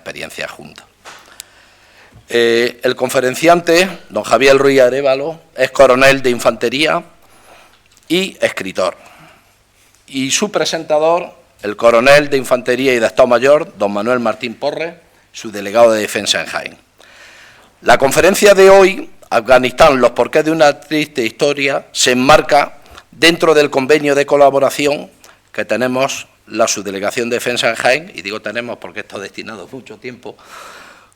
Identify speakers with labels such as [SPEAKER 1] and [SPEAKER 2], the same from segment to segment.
[SPEAKER 1] experiencias juntas. El conferenciante, don Javier Ruiz Arévalo, es coronel de infantería y escritor. Y su presentador, el coronel de infantería y de Estado Mayor, don Manuel Martín Porres, su delegado de defensa en Jaén. La conferencia de hoy, Afganistán, los porqués de una triste historia, se enmarca dentro del convenio de colaboración que tenemos la Subdelegación de Defensa en Jaén, y digo tenemos porque está destinado mucho tiempo,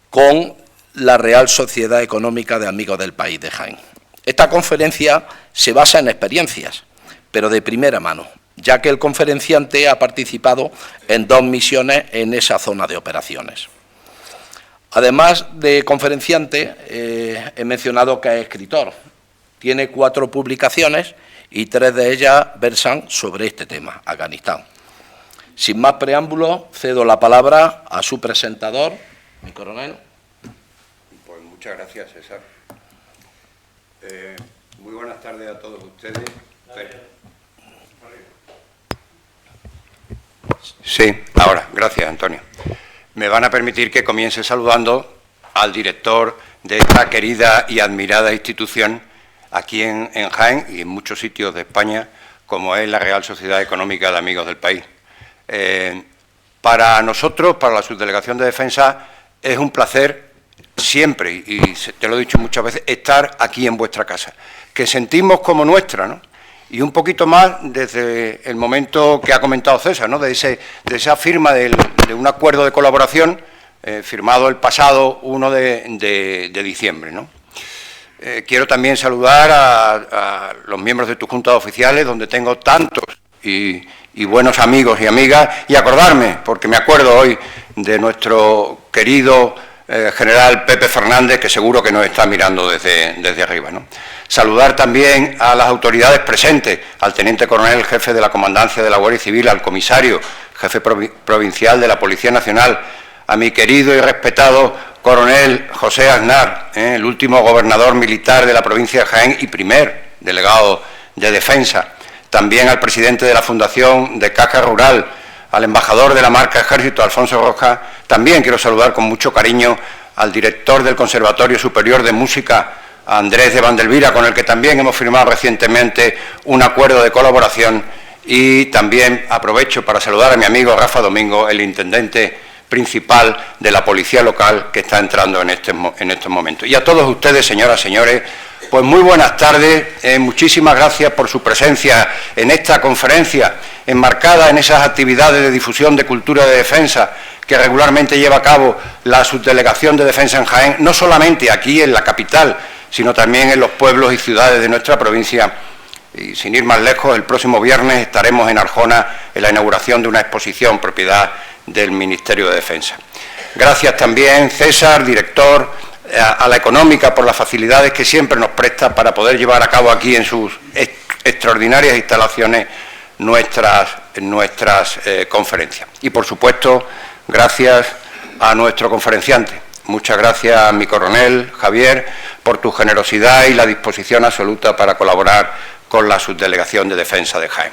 [SPEAKER 1] con la Real Sociedad Económica de Amigos del País de Jaén. Esta conferencia se basa en experiencias, pero de primera mano, ya que el conferenciante ha participado en 2 misiones en esa zona de operaciones. Además de conferenciante, he mencionado que es escritor. Tiene 4 publicaciones y 3 de ellas versan sobre este tema, Afganistán. Sin más preámbulos, cedo la palabra a su presentador, mi coronel.
[SPEAKER 2] Pues muchas gracias, César. Muy buenas tardes a todos ustedes. Sí, ahora, gracias, Antonio. Me van a permitir que comience saludando al director de esta querida y admirada institución aquí en Jaén y en muchos sitios de España, como es la Real Sociedad Económica de Amigos del País. Para nosotros, para la Subdelegación de Defensa, es un placer siempre, y te lo he dicho muchas veces, estar aquí en vuestra casa, que sentimos como nuestra, ¿no? Y un poquito más desde el momento que ha comentado César, ¿no? de esa firma de un acuerdo de colaboración firmado el pasado 1 de diciembre, ¿no? Quiero también saludar a los miembros de tu Junta de Oficiales, donde tengo tantos y buenos amigos y amigas, y acordarme, porque me acuerdo hoy de nuestro querido general Pepe Fernández, que seguro que nos está mirando desde arriba, ¿no? Saludar también a las autoridades presentes, al teniente coronel, jefe de la Comandancia de la Guardia Civil, al comisario, jefe provincial de la Policía Nacional, a mi querido y respetado coronel José Aznar, el último gobernador militar de la provincia de Jaén y primer delegado de Defensa, también al presidente de la Fundación de Caja Rural, al embajador de la marca Ejército, Alfonso Rojas. También quiero saludar con mucho cariño al director del Conservatorio Superior de Música, a Andrés de Vandelvira, con el que también hemos firmado recientemente un acuerdo de colaboración, y también aprovecho para saludar a mi amigo Rafa Domingo, el intendente principal de la policía local que está entrando en estos momentos. Y a todos ustedes, señoras, señores, pues muy buenas tardes, muchísimas gracias por su presencia en esta conferencia, enmarcada en esas actividades de difusión de cultura de defensa que regularmente lleva a cabo la Subdelegación de Defensa en Jaén, no solamente aquí en la capital, sino también en los pueblos y ciudades de nuestra provincia. Y sin ir más lejos, el próximo viernes estaremos en Arjona en la inauguración de una exposición propiedad del Ministerio de Defensa. Gracias también, César, director, a la Económica por las facilidades que siempre nos presta para poder llevar a cabo aquí en sus extraordinarias instalaciones nuestras conferencias. Y, por supuesto, gracias a nuestro conferenciante. Muchas gracias a mi coronel, Javier, por tu generosidad y la disposición absoluta para colaborar con la Subdelegación de Defensa de Jaén.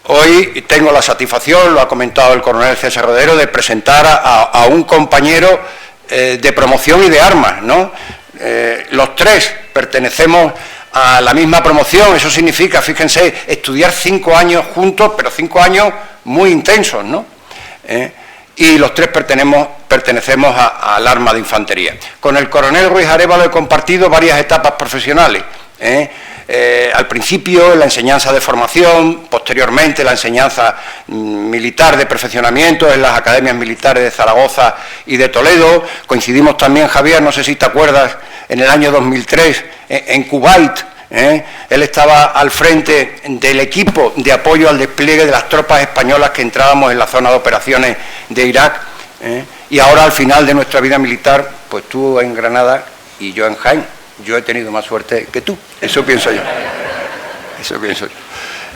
[SPEAKER 2] Hoy tengo la satisfacción, lo ha comentado el coronel César Rodero, de presentar a un compañero de promoción y de armas, ¿no? Los 3 pertenecemos a la misma promoción. Eso significa, fíjense, estudiar 5 años juntos, pero 5 años muy intensos, ¿no? Y los 3 pertenecemos al arma de infantería. Con el coronel Ruiz Arévalo he compartido varias etapas profesionales. Al principio la enseñanza de formación, posteriormente la enseñanza militar de perfeccionamiento en las academias militares de Zaragoza y de Toledo. Coincidimos también, Javier, no sé si te acuerdas, en el año 2003 en Kuwait. Él estaba al frente del equipo de apoyo al despliegue de las tropas españolas que entrábamos en la zona de operaciones de Irak. Y ahora, al final de nuestra vida militar, pues tú en Granada y yo en Jaén. Yo he tenido más suerte que tú, eso pienso yo.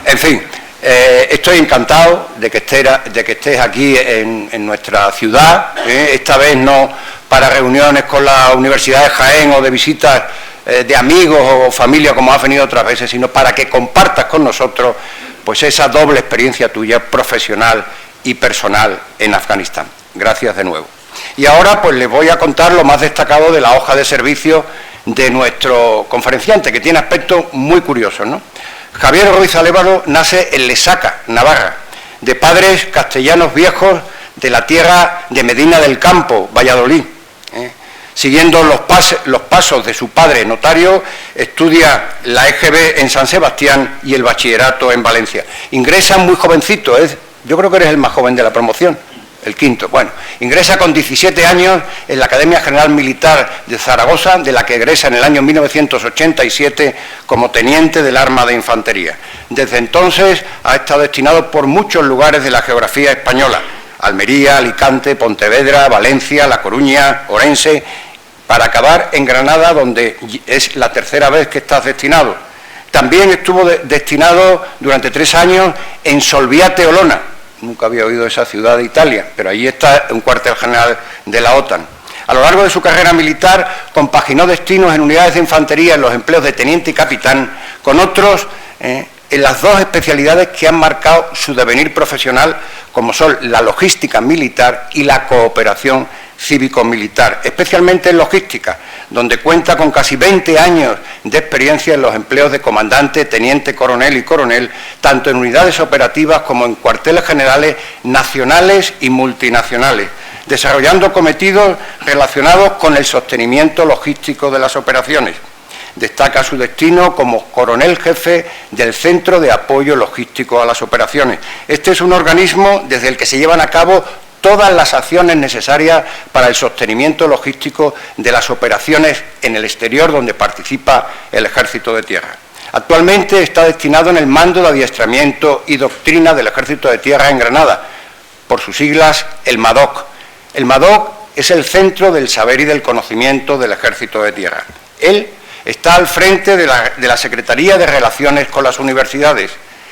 [SPEAKER 2] En fin, estoy encantado de que estés aquí en nuestra ciudad, esta vez no para reuniones con la Universidad de Jaén o de visitas de amigos o familia como has venido otras veces, sino para que compartas con nosotros pues esa doble experiencia tuya profesional y personal en Afganistán. Gracias de nuevo. Y ahora pues les voy a contar lo más destacado de la hoja de servicio de nuestro conferenciante, que tiene aspectos muy curiosos, ¿no? Javier Ruiz Alévalo nace en Lesaca, Navarra, de padres castellanos viejos de la tierra de Medina del Campo, Valladolid. Siguiendo los pasos de su padre notario, estudia la EGB en San Sebastián y el bachillerato en Valencia. Ingresa muy jovencito, yo creo que eres el más joven de la promoción, el quinto. Bueno, ingresa con 17 años en la Academia General Militar de Zaragoza, de la que egresa en el año 1987 como teniente del Arma de Infantería. Desde entonces ha estado destinado por muchos lugares de la geografía española: Almería, Alicante, Pontevedra, Valencia, La Coruña, Orense, para acabar en Granada, donde es la tercera vez que estás destinado. También estuvo destinado durante 3 años en Solviate, Olona. Nunca había oído esa ciudad de Italia, pero allí está un cuartel general de la OTAN. A lo largo de su carrera militar compaginó destinos en unidades de infantería en los empleos de teniente y capitán, con otros en las 2 especialidades que han marcado su devenir profesional, como son la logística militar y la cooperación cívico-militar, especialmente en logística, donde cuenta con casi 20 años de experiencia en los empleos de comandante, teniente coronel y coronel, tanto en unidades operativas como en cuarteles generales nacionales y multinacionales, desarrollando cometidos relacionados con el sostenimiento logístico de las operaciones. Destaca su destino como coronel jefe del Centro de Apoyo Logístico a las Operaciones. Este es un organismo desde el que se llevan a cabo todas las acciones necesarias para el sostenimiento logístico de las operaciones en el exterior donde participa el Ejército de Tierra. Actualmente está destinado en el Mando de Adiestramiento y Doctrina del Ejército de Tierra en Granada, por sus siglas el MADOC. El MADOC es el Centro del Saber y del Conocimiento del Ejército de Tierra. Él está al frente de la Secretaría de Relaciones con las Universidades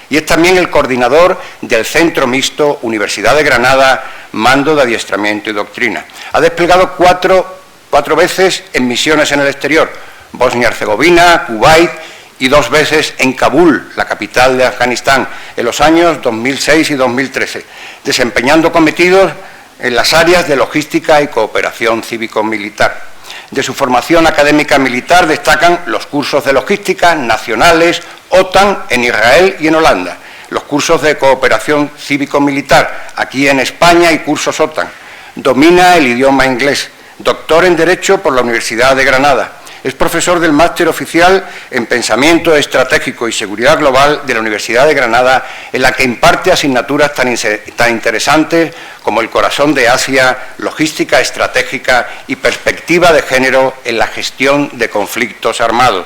[SPEAKER 2] y es también el coordinador del Centro Mixto Universidad de Granada, Mando de Adiestramiento y Doctrina. Ha desplegado cuatro veces en misiones en el exterior: Bosnia-Herzegovina, Kuwait y 2 veces en Kabul, la capital de Afganistán, en los años 2006 y 2013, desempeñando cometidos en las áreas de logística y cooperación cívico-militar. De su formación académica militar destacan los cursos de logística nacionales OTAN en Israel y en Holanda, los cursos de cooperación cívico-militar aquí en España y cursos OTAN. Domina el idioma inglés, doctor en Derecho por la Universidad de Granada. Es profesor del Máster Oficial en Pensamiento Estratégico y Seguridad Global de la Universidad de Granada, en la que imparte asignaturas tan interesantes como el corazón de Asia, logística estratégica y perspectiva de género en la gestión de conflictos armados.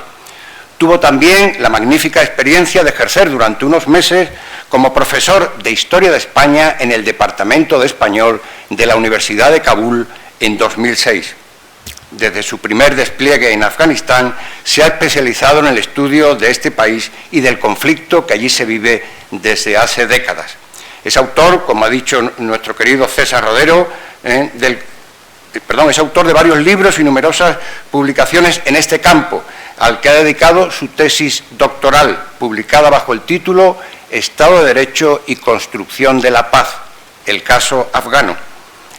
[SPEAKER 2] Tuvo también la magnífica experiencia de ejercer durante unos meses como profesor de Historia de España en el Departamento de Español de la Universidad de Kabul en 2006. Desde su primer despliegue en Afganistán, se ha especializado en el estudio de este país y del conflicto que allí se vive desde hace décadas. Es autor, como ha dicho nuestro querido César Rodero, es autor de varios libros y numerosas publicaciones en este campo, al que ha dedicado su tesis doctoral, publicada bajo el título Estado de Derecho y Construcción de la Paz, el caso afgano.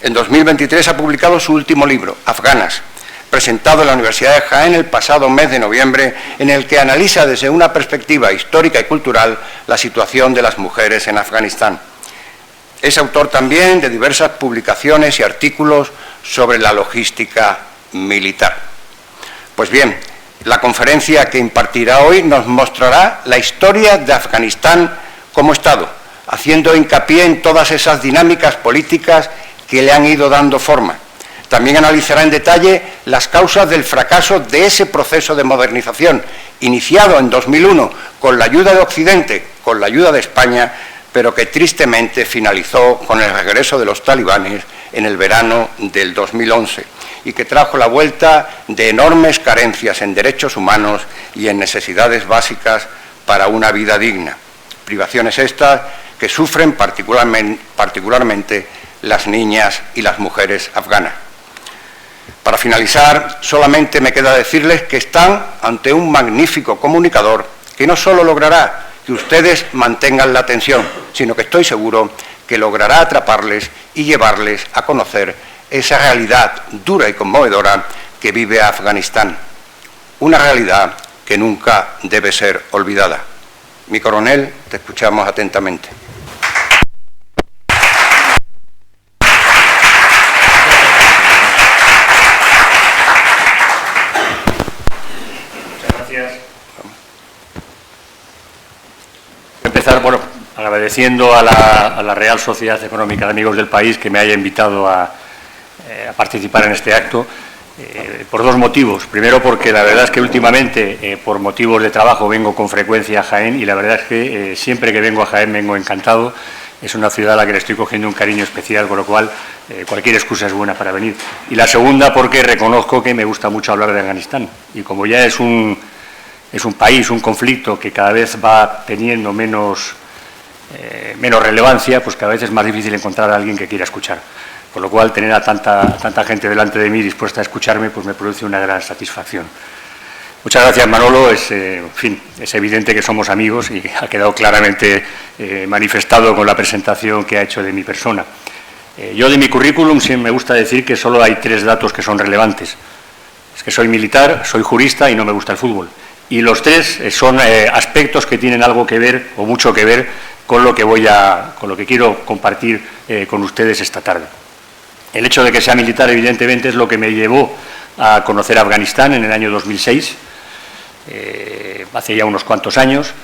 [SPEAKER 2] En 2023 ha publicado su último libro, Afganas, presentado en la Universidad de Jaén el pasado mes de noviembre, en el que analiza desde una perspectiva histórica y cultural la situación de las mujeres en Afganistán. Es autor también de diversas publicaciones y artículos sobre la logística militar. Pues bien, la conferencia que impartirá hoy nos mostrará la historia de Afganistán como Estado, haciendo hincapié en todas esas dinámicas políticas que le han ido dando forma. También analizará en detalle las causas del fracaso de ese proceso de modernización, iniciado en 2001 con la ayuda de Occidente, con la ayuda de España, pero que tristemente finalizó con el regreso de los talibanes en el verano del 2011 y que trajo la vuelta de enormes carencias en derechos humanos y en necesidades básicas para una vida digna. Privaciones estas que sufren particularmente las niñas y las mujeres afganas. Para finalizar, solamente me queda decirles que están ante un magnífico comunicador que no solo logrará que ustedes mantengan la atención, sino que estoy seguro que logrará atraparles y llevarles a conocer esa realidad dura y conmovedora que vive Afganistán. Una realidad que nunca debe ser olvidada. Mi coronel, te escuchamos atentamente.
[SPEAKER 3] Empezar, bueno, agradeciendo a la Real Sociedad Económica de Amigos del País que me haya invitado a participar en este acto, por dos motivos. Primero, porque la verdad es que últimamente, por motivos de trabajo, vengo con frecuencia a Jaén y la verdad es que siempre que vengo a Jaén vengo encantado. Es una ciudad a la que le estoy cogiendo un cariño especial, con lo cual cualquier excusa es buena para venir. Y la segunda, porque reconozco que me gusta mucho hablar de Afganistán y como ya es un país, un conflicto que cada vez va teniendo menos relevancia, pues cada vez es más difícil encontrar a alguien que quiera escuchar. Por lo cual, tener a tanta gente delante de mí dispuesta a escucharme, pues me produce una gran satisfacción. Muchas gracias, Manolo. En fin, es evidente que somos amigos y ha quedado claramente manifestado con la presentación que ha hecho de mi persona. Yo de mi currículum sí me gusta decir que solo hay 3 datos que son relevantes. Es que soy militar, soy jurista y no me gusta el fútbol. Y los 3 son aspectos que tienen algo que ver o mucho que ver con lo que quiero compartir con ustedes esta tarde. El hecho de que sea militar, evidentemente, es lo que me llevó a conocer Afganistán en el año 2006, hace ya unos cuantos años,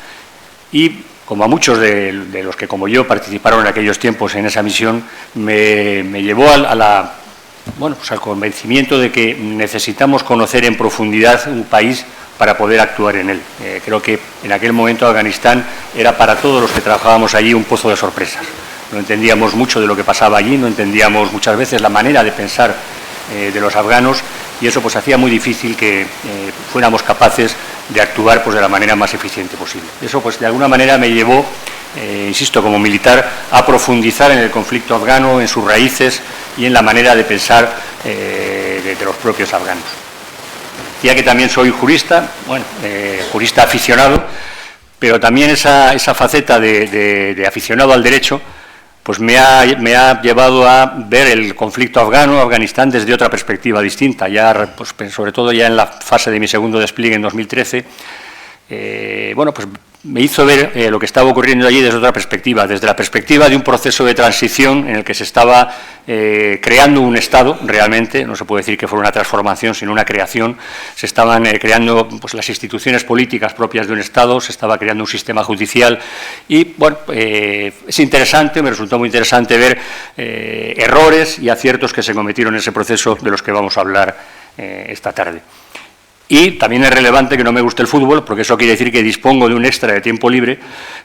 [SPEAKER 3] y como a muchos de los que como yo participaron en aquellos tiempos en esa misión, me llevó al convencimiento de que necesitamos conocer en profundidad un país para poder actuar en él. Creo que en aquel momento Afganistán era para todos los que trabajábamos allí un pozo de sorpresas. No entendíamos mucho de lo que pasaba allí, no entendíamos muchas veces la manera de pensar de los afganos y eso pues hacía muy difícil que fuéramos capaces de actuar pues de la manera más eficiente posible. Eso pues de alguna manera me llevó, insisto, como militar, a profundizar en el conflicto afgano, en sus raíces y en la manera de pensar de los propios afganos. Ya que también soy jurista, jurista aficionado, pero también esa faceta de aficionado al derecho pues me ha llevado a ver el conflicto Afganistán desde otra perspectiva distinta, ya pues, sobre todo ya en la fase de mi segundo despliegue en 2013, pues me hizo ver lo que estaba ocurriendo allí desde otra perspectiva, desde la perspectiva de un proceso de transición en el que se estaba creando un Estado, realmente, no se puede decir que fuera una transformación, sino una creación, se estaban creando pues, las instituciones políticas propias de un Estado, se estaba creando un sistema judicial y, es interesante, me resultó muy interesante ver errores y aciertos que se cometieron en ese proceso de los que vamos a hablar esta tarde. Y también es relevante que no me guste el fútbol, porque eso quiere decir que dispongo de un extra de tiempo libre,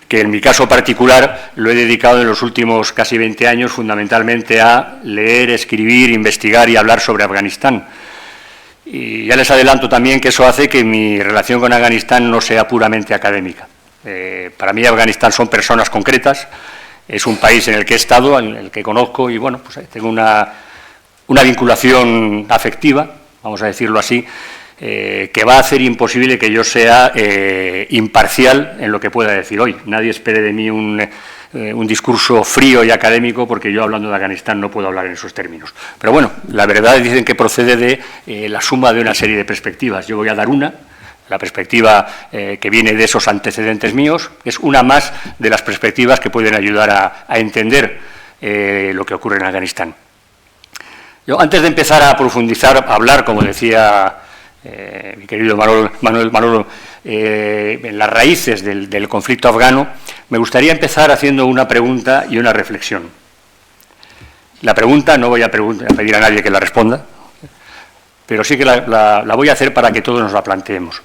[SPEAKER 3] que en mi caso particular lo he dedicado en los últimos casi 20 años fundamentalmente a leer, escribir, investigar y hablar sobre Afganistán. Y ya les adelanto también que eso hace que mi relación con Afganistán no sea puramente académica. Para mí Afganistán son personas concretas, es un país en el que he estado, en el que conozco y pues tengo una vinculación afectiva, vamos a decirlo así, que va a hacer imposible que yo sea imparcial en lo que pueda decir hoy. Nadie espere de mí un discurso frío y académico, porque yo hablando de Afganistán no puedo hablar en esos términos. Pero bueno, la verdad dicen que procede de la suma de una serie de perspectivas. Yo voy a dar la perspectiva que viene de esos antecedentes míos, es una más de las perspectivas que pueden ayudar a entender lo que ocurre en Afganistán. Yo, antes de empezar a profundizar, a hablar, como decía mi querido Manolo, en las raíces del conflicto afgano, me gustaría empezar haciendo una pregunta y una reflexión. La pregunta, no voy a pedir a nadie que la responda, pero sí que la voy a hacer para que todos nos la planteemos.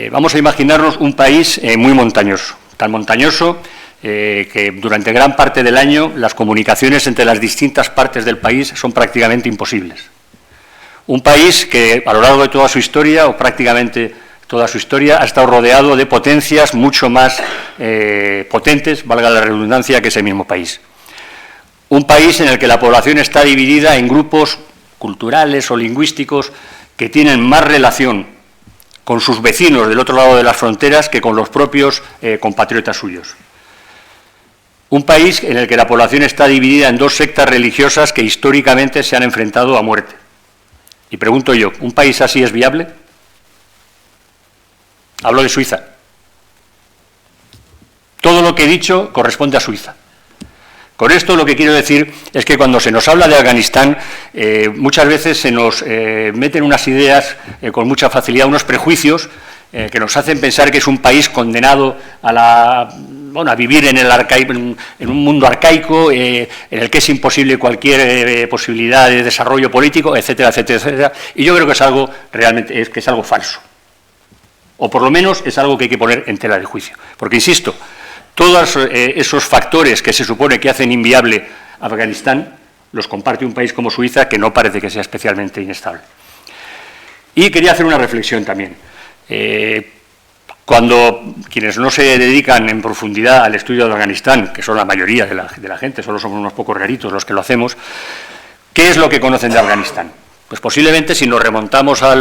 [SPEAKER 3] Vamos a imaginarnos un país muy montañoso, tan montañoso que durante gran parte del año las comunicaciones entre las distintas partes del país son prácticamente imposibles. Un país que a lo largo de toda su historia, o prácticamente toda su historia, ha estado rodeado de potencias mucho más potentes, valga la redundancia, que ese mismo país. Un país en el que la población está dividida en grupos culturales o lingüísticos que tienen más relación con sus vecinos del otro lado de las fronteras que con los propios compatriotas suyos. Un país en el que la población está dividida en dos sectas religiosas que históricamente se han enfrentado a muerte. Y pregunto yo, ¿un país así es viable? Hablo de Suiza. Todo lo que he dicho corresponde a Suiza. Con esto lo que quiero decir es que cuando se nos habla de Afganistán, muchas veces se nos meten unas ideas con mucha facilidad, unos prejuicios que nos hacen pensar que es un país condenado a vivir en un mundo arcaico, en el que es imposible cualquier posibilidad de desarrollo político, etcétera, etcétera, etcétera. Y yo creo que es algo realmente es algo falso. O por lo menos es algo que hay que poner en tela de juicio. Porque, insisto, todos esos factores que se supone que hacen inviable Afganistán los comparte un país como Suiza, que no parece que sea especialmente inestable. Y quería hacer una reflexión también. Cuando quienes no se dedican en profundidad al estudio de Afganistán, que son la mayoría de la gente, solo somos unos pocos raritos los que lo hacemos, ¿qué es lo que conocen de Afganistán? Pues posiblemente, si nos remontamos a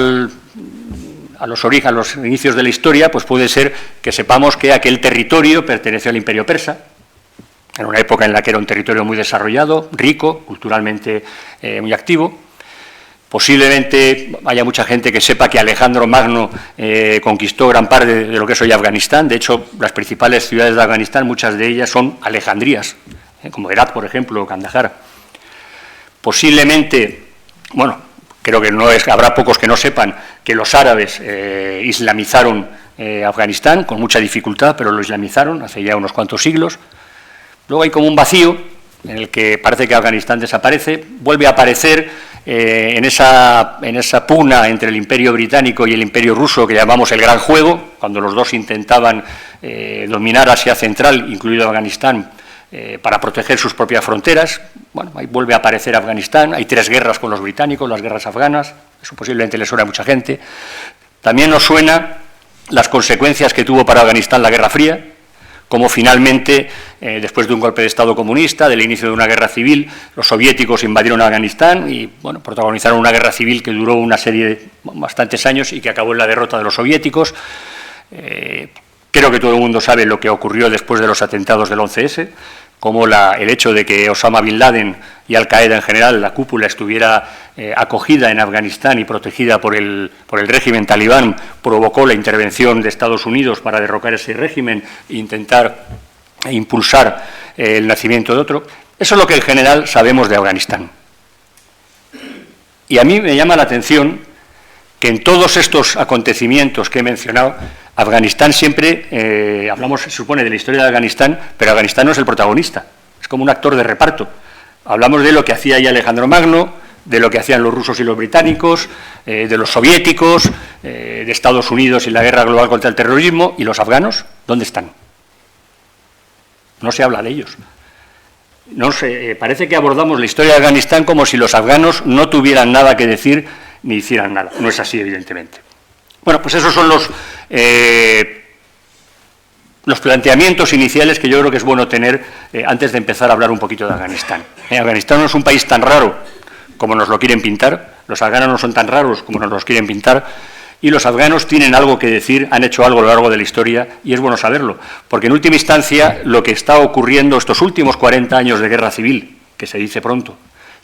[SPEAKER 3] los inicios de la historia, pues puede ser que sepamos que aquel territorio perteneció al Imperio Persa, en una época en la que era un territorio muy desarrollado, rico, culturalmente muy activo. Posiblemente haya mucha gente que sepa que Alejandro Magno conquistó gran parte de lo que es hoy Afganistán. De hecho, las principales ciudades de Afganistán, muchas de ellas son alejandrías, como Herat, por ejemplo, o Kandahar. Posiblemente, creo que habrá pocos que no sepan que los árabes islamizaron Afganistán con mucha dificultad, pero lo islamizaron hace ya unos cuantos siglos. Luego hay como un vacío en el que parece que Afganistán desaparece, vuelve a aparecer en esa pugna entre el Imperio Británico y el Imperio Ruso que llamamos el Gran Juego, cuando los dos intentaban dominar Asia Central, incluido Afganistán, para proteger sus propias fronteras. Ahí vuelve a aparecer Afganistán. Hay 3 guerras con los británicos, las guerras afganas, eso posiblemente le suena a mucha gente. También nos suena las consecuencias que tuvo para Afganistán la Guerra Fría, como finalmente, después de un golpe de Estado comunista, del inicio de una guerra civil, los soviéticos invadieron Afganistán y protagonizaron una guerra civil que duró bastantes años y que acabó en la derrota de los soviéticos. Creo que todo el mundo sabe lo que ocurrió después de los atentados del 11S, como el hecho de que Osama Bin Laden y Al-Qaeda en general, la cúpula, estuviera acogida en Afganistán y protegida por el régimen talibán, provocó la intervención de Estados Unidos para derrocar ese régimen e intentar impulsar el nacimiento de otro. Eso es lo que en general sabemos de Afganistán. Y a mí me llama la atención que en todos estos acontecimientos que he mencionado, Afganistán siempre, hablamos, se supone, de la historia de Afganistán, pero Afganistán no es el protagonista, es como un actor de reparto. Hablamos de lo que hacía ya Alejandro Magno, de lo que hacían los rusos y los británicos, de los soviéticos, de Estados Unidos y la guerra global contra el terrorismo. ¿Y los afganos? ¿Dónde están? No se habla de ellos. Parece que abordamos la historia de Afganistán como si los afganos no tuvieran nada que decir ni hicieran nada. No es así, evidentemente. Pues esos son los planteamientos iniciales que yo creo que es bueno tener antes de empezar a hablar un poquito de Afganistán. Afganistán no es un país tan raro como nos lo quieren pintar, los afganos no son tan raros como nos los quieren pintar, y los afganos tienen algo que decir, han hecho algo a lo largo de la historia, y es bueno saberlo, porque en última instancia lo que está ocurriendo estos últimos 40 años de guerra civil, que se dice pronto,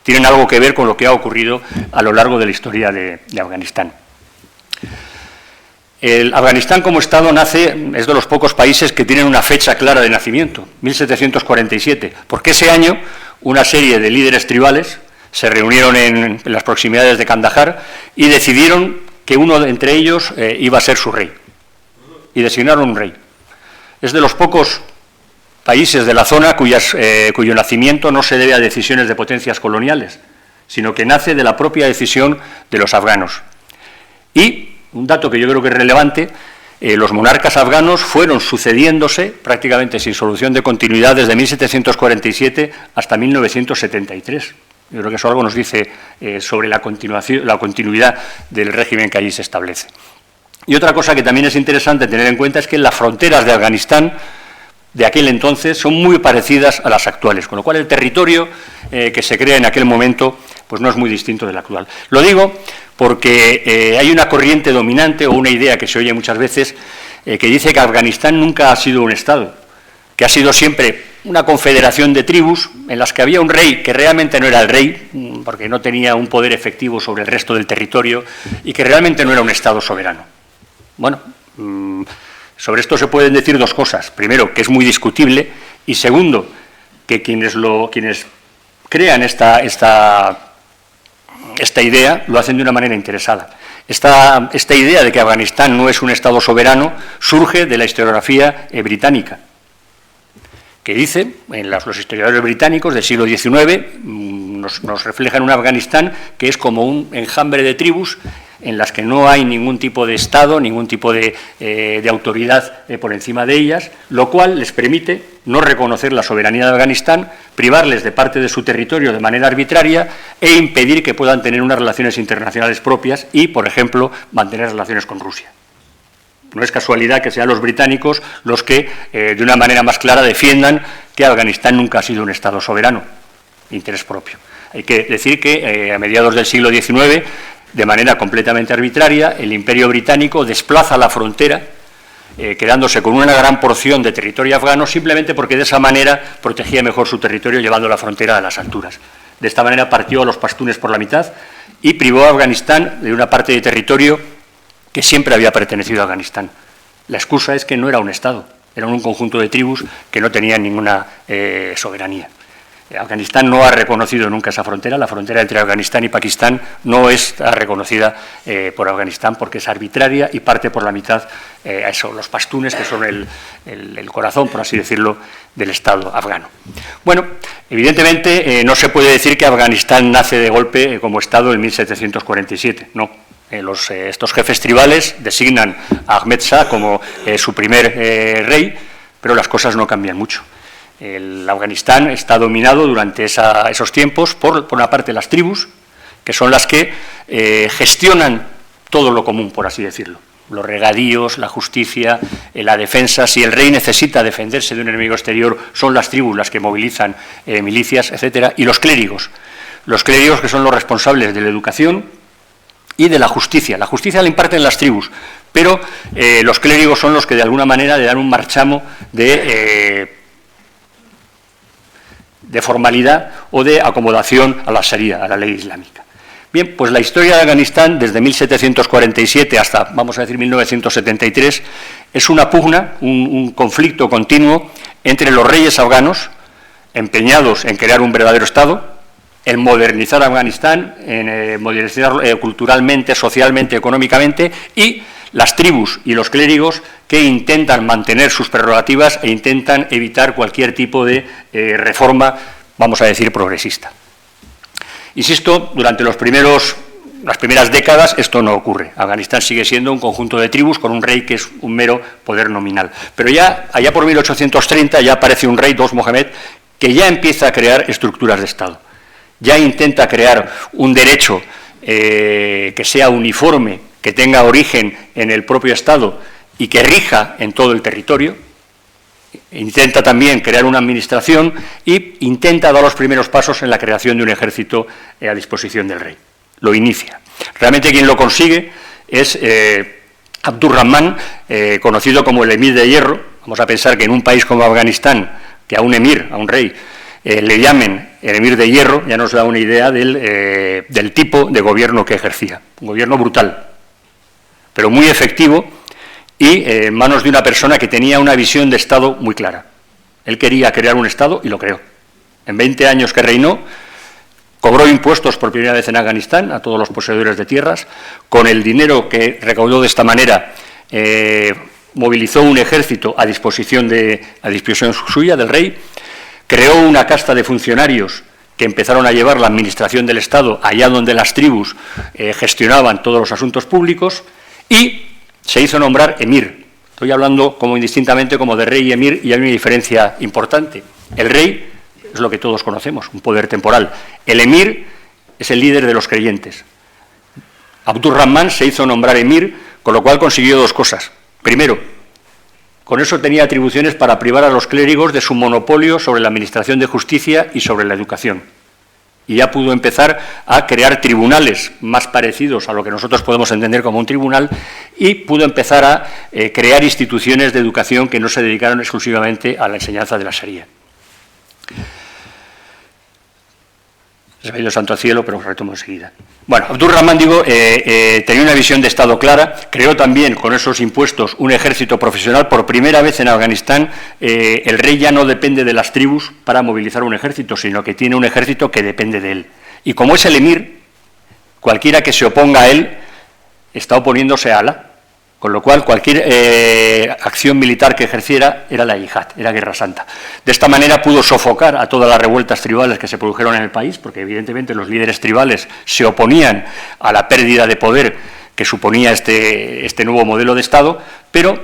[SPEAKER 3] tienen algo que ver con lo que ha ocurrido a lo largo de la historia de Afganistán. El Afganistán como Estado es de los pocos países que tienen una fecha clara de nacimiento, 1747, porque ese año una serie de líderes tribales se reunieron en las proximidades de Kandahar y decidieron que uno de entre ellos iba a ser su rey, y designaron un rey. Es de los pocos países de la zona cuyo nacimiento no se debe a decisiones de potencias coloniales, sino que nace de la propia decisión de los afganos. Y un dato que yo creo que es relevante, los monarcas afganos fueron sucediéndose prácticamente sin solución de continuidad desde 1747 hasta 1973. Yo creo que eso algo nos dice sobre la continuidad del régimen que allí se establece. Y otra cosa que también es interesante tener en cuenta es que las fronteras de Afganistán de aquel entonces son muy parecidas a las actuales, con lo cual el territorio que se crea en aquel momento pues no es muy distinto del actual. Lo digo porque hay una corriente dominante o una idea que se oye muchas veces que dice que Afganistán nunca ha sido un Estado, que ha sido siempre una confederación de tribus en las que había un rey que realmente no era el rey, porque no tenía un poder efectivo sobre el resto del territorio y que realmente no era un Estado soberano. Bueno, sobre esto se pueden decir dos cosas. Primero, que es muy discutible, y segundo, que quienes crean esta idea lo hacen de una manera interesada. Esta idea de que Afganistán no es un Estado soberano surge de la historiografía británica, que dice, los historiadores británicos del siglo XIX nos reflejan un Afganistán que es como un enjambre de tribus en las que no hay ningún tipo de Estado, ningún tipo de autoridad por encima de ellas, lo cual les permite no reconocer la soberanía de Afganistán, privarles de parte de su territorio de manera arbitraria e impedir que puedan tener unas relaciones internacionales propias y, por ejemplo, mantener relaciones con Rusia. No es casualidad que sean los británicos los que, de una manera más clara, defiendan que Afganistán nunca ha sido un Estado soberano, interés propio. Hay que decir que a mediados del siglo XIX, de manera completamente arbitraria, el Imperio Británico desplaza la frontera, quedándose con una gran porción de territorio afgano, simplemente porque de esa manera protegía mejor su territorio, llevando la frontera a las alturas. De esta manera partió a los pastunes por la mitad y privó a Afganistán de una parte de territorio que siempre había pertenecido a Afganistán. La excusa es que no era un Estado, eran un conjunto de tribus que no tenían ninguna soberanía. Afganistán no ha reconocido nunca esa frontera, la frontera entre Afganistán y Pakistán no está reconocida por Afganistán porque es arbitraria y parte por la mitad los pastunes, que son el corazón, por así decirlo, del Estado afgano. Bueno, evidentemente no se puede decir que Afganistán nace de golpe como Estado en 1747, no. Estos jefes tribales designan a Ahmed Shah como su primer rey, pero las cosas no cambian mucho. El Afganistán está dominado durante esos tiempos por una parte las tribus, que son las que gestionan todo lo común, por así decirlo. Los regadíos, la justicia, la defensa. Si el rey necesita defenderse de un enemigo exterior, son las tribus las que movilizan milicias, etcétera, y los clérigos. Los clérigos, que son los responsables de la educación y de la justicia. La justicia la imparten las tribus, pero los clérigos son los que de alguna manera le dan un marchamo de formalidad o de acomodación a la Sharia, a la ley islámica. Bien, pues la historia de Afganistán, desde 1747 hasta, vamos a decir, 1973, es una pugna, un conflicto continuo entre los reyes afganos, empeñados en crear un verdadero Estado, en modernizar Afganistán, en modernizar culturalmente, socialmente, económicamente, y las tribus y los clérigos que intentan mantener sus prerrogativas e intentan evitar cualquier tipo de reforma, vamos a decir, progresista. Insisto, durante las primeras décadas esto no ocurre. Afganistán sigue siendo un conjunto de tribus con un rey que es un mero poder nominal. Pero ya, allá por 1830, ya aparece un rey, Dost Mohammed, que ya empieza a crear estructuras de Estado. Ya intenta crear un derecho que sea uniforme, que tenga origen en el propio Estado y que rija en todo el territorio. Intenta también crear una administración e intenta dar los primeros pasos en la creación de un ejército a disposición del rey. Lo inicia. Realmente quien lo consigue es Abdurrahman, conocido como el emir de hierro. Vamos a pensar que en un país como Afganistán, que a un emir, a un rey, le llamen el emir de hierro, ya nos da una idea del tipo de gobierno que ejercía. Un gobierno brutal, pero muy efectivo y en manos de una persona que tenía una visión de Estado muy clara. Él quería crear un Estado y lo creó. En 20 años que reinó, cobró impuestos por primera vez en Afganistán a todos los poseedores de tierras. Con el dinero que recaudó de esta manera, movilizó un ejército a disposición suya, del rey. Creó una casta de funcionarios que empezaron a llevar la administración del Estado allá donde las tribus gestionaban todos los asuntos públicos y se hizo nombrar emir. Estoy hablando como indistintamente como de rey y emir y hay una diferencia importante. El rey es lo que todos conocemos, un poder temporal. El emir es el líder de los creyentes. Abdurrahman se hizo nombrar emir, con lo cual consiguió dos cosas. Primero, con eso tenía atribuciones para privar a los clérigos de su monopolio sobre la administración de justicia y sobre la educación. Y ya pudo empezar a crear tribunales más parecidos a lo que nosotros podemos entender como un tribunal y pudo empezar a crear instituciones de educación que no se dedicaron exclusivamente a la enseñanza de la Sharia. Se me ha ido el santo al cielo, pero retomo enseguida. Bueno, Abdurrahman, digo, tenía una visión de Estado clara, creó también con esos impuestos un ejército profesional. Por primera vez en Afganistán, el rey ya no depende de las tribus para movilizar un ejército, sino que tiene un ejército que depende de él. Y como es el emir, cualquiera que se oponga a él está oponiéndose a Alá, con lo cual cualquier acción militar que ejerciera era la yihad, era guerra santa. De esta manera pudo sofocar a todas las revueltas tribales que se produjeron en el país, porque evidentemente los líderes tribales se oponían a la pérdida de poder que suponía este nuevo modelo de Estado, pero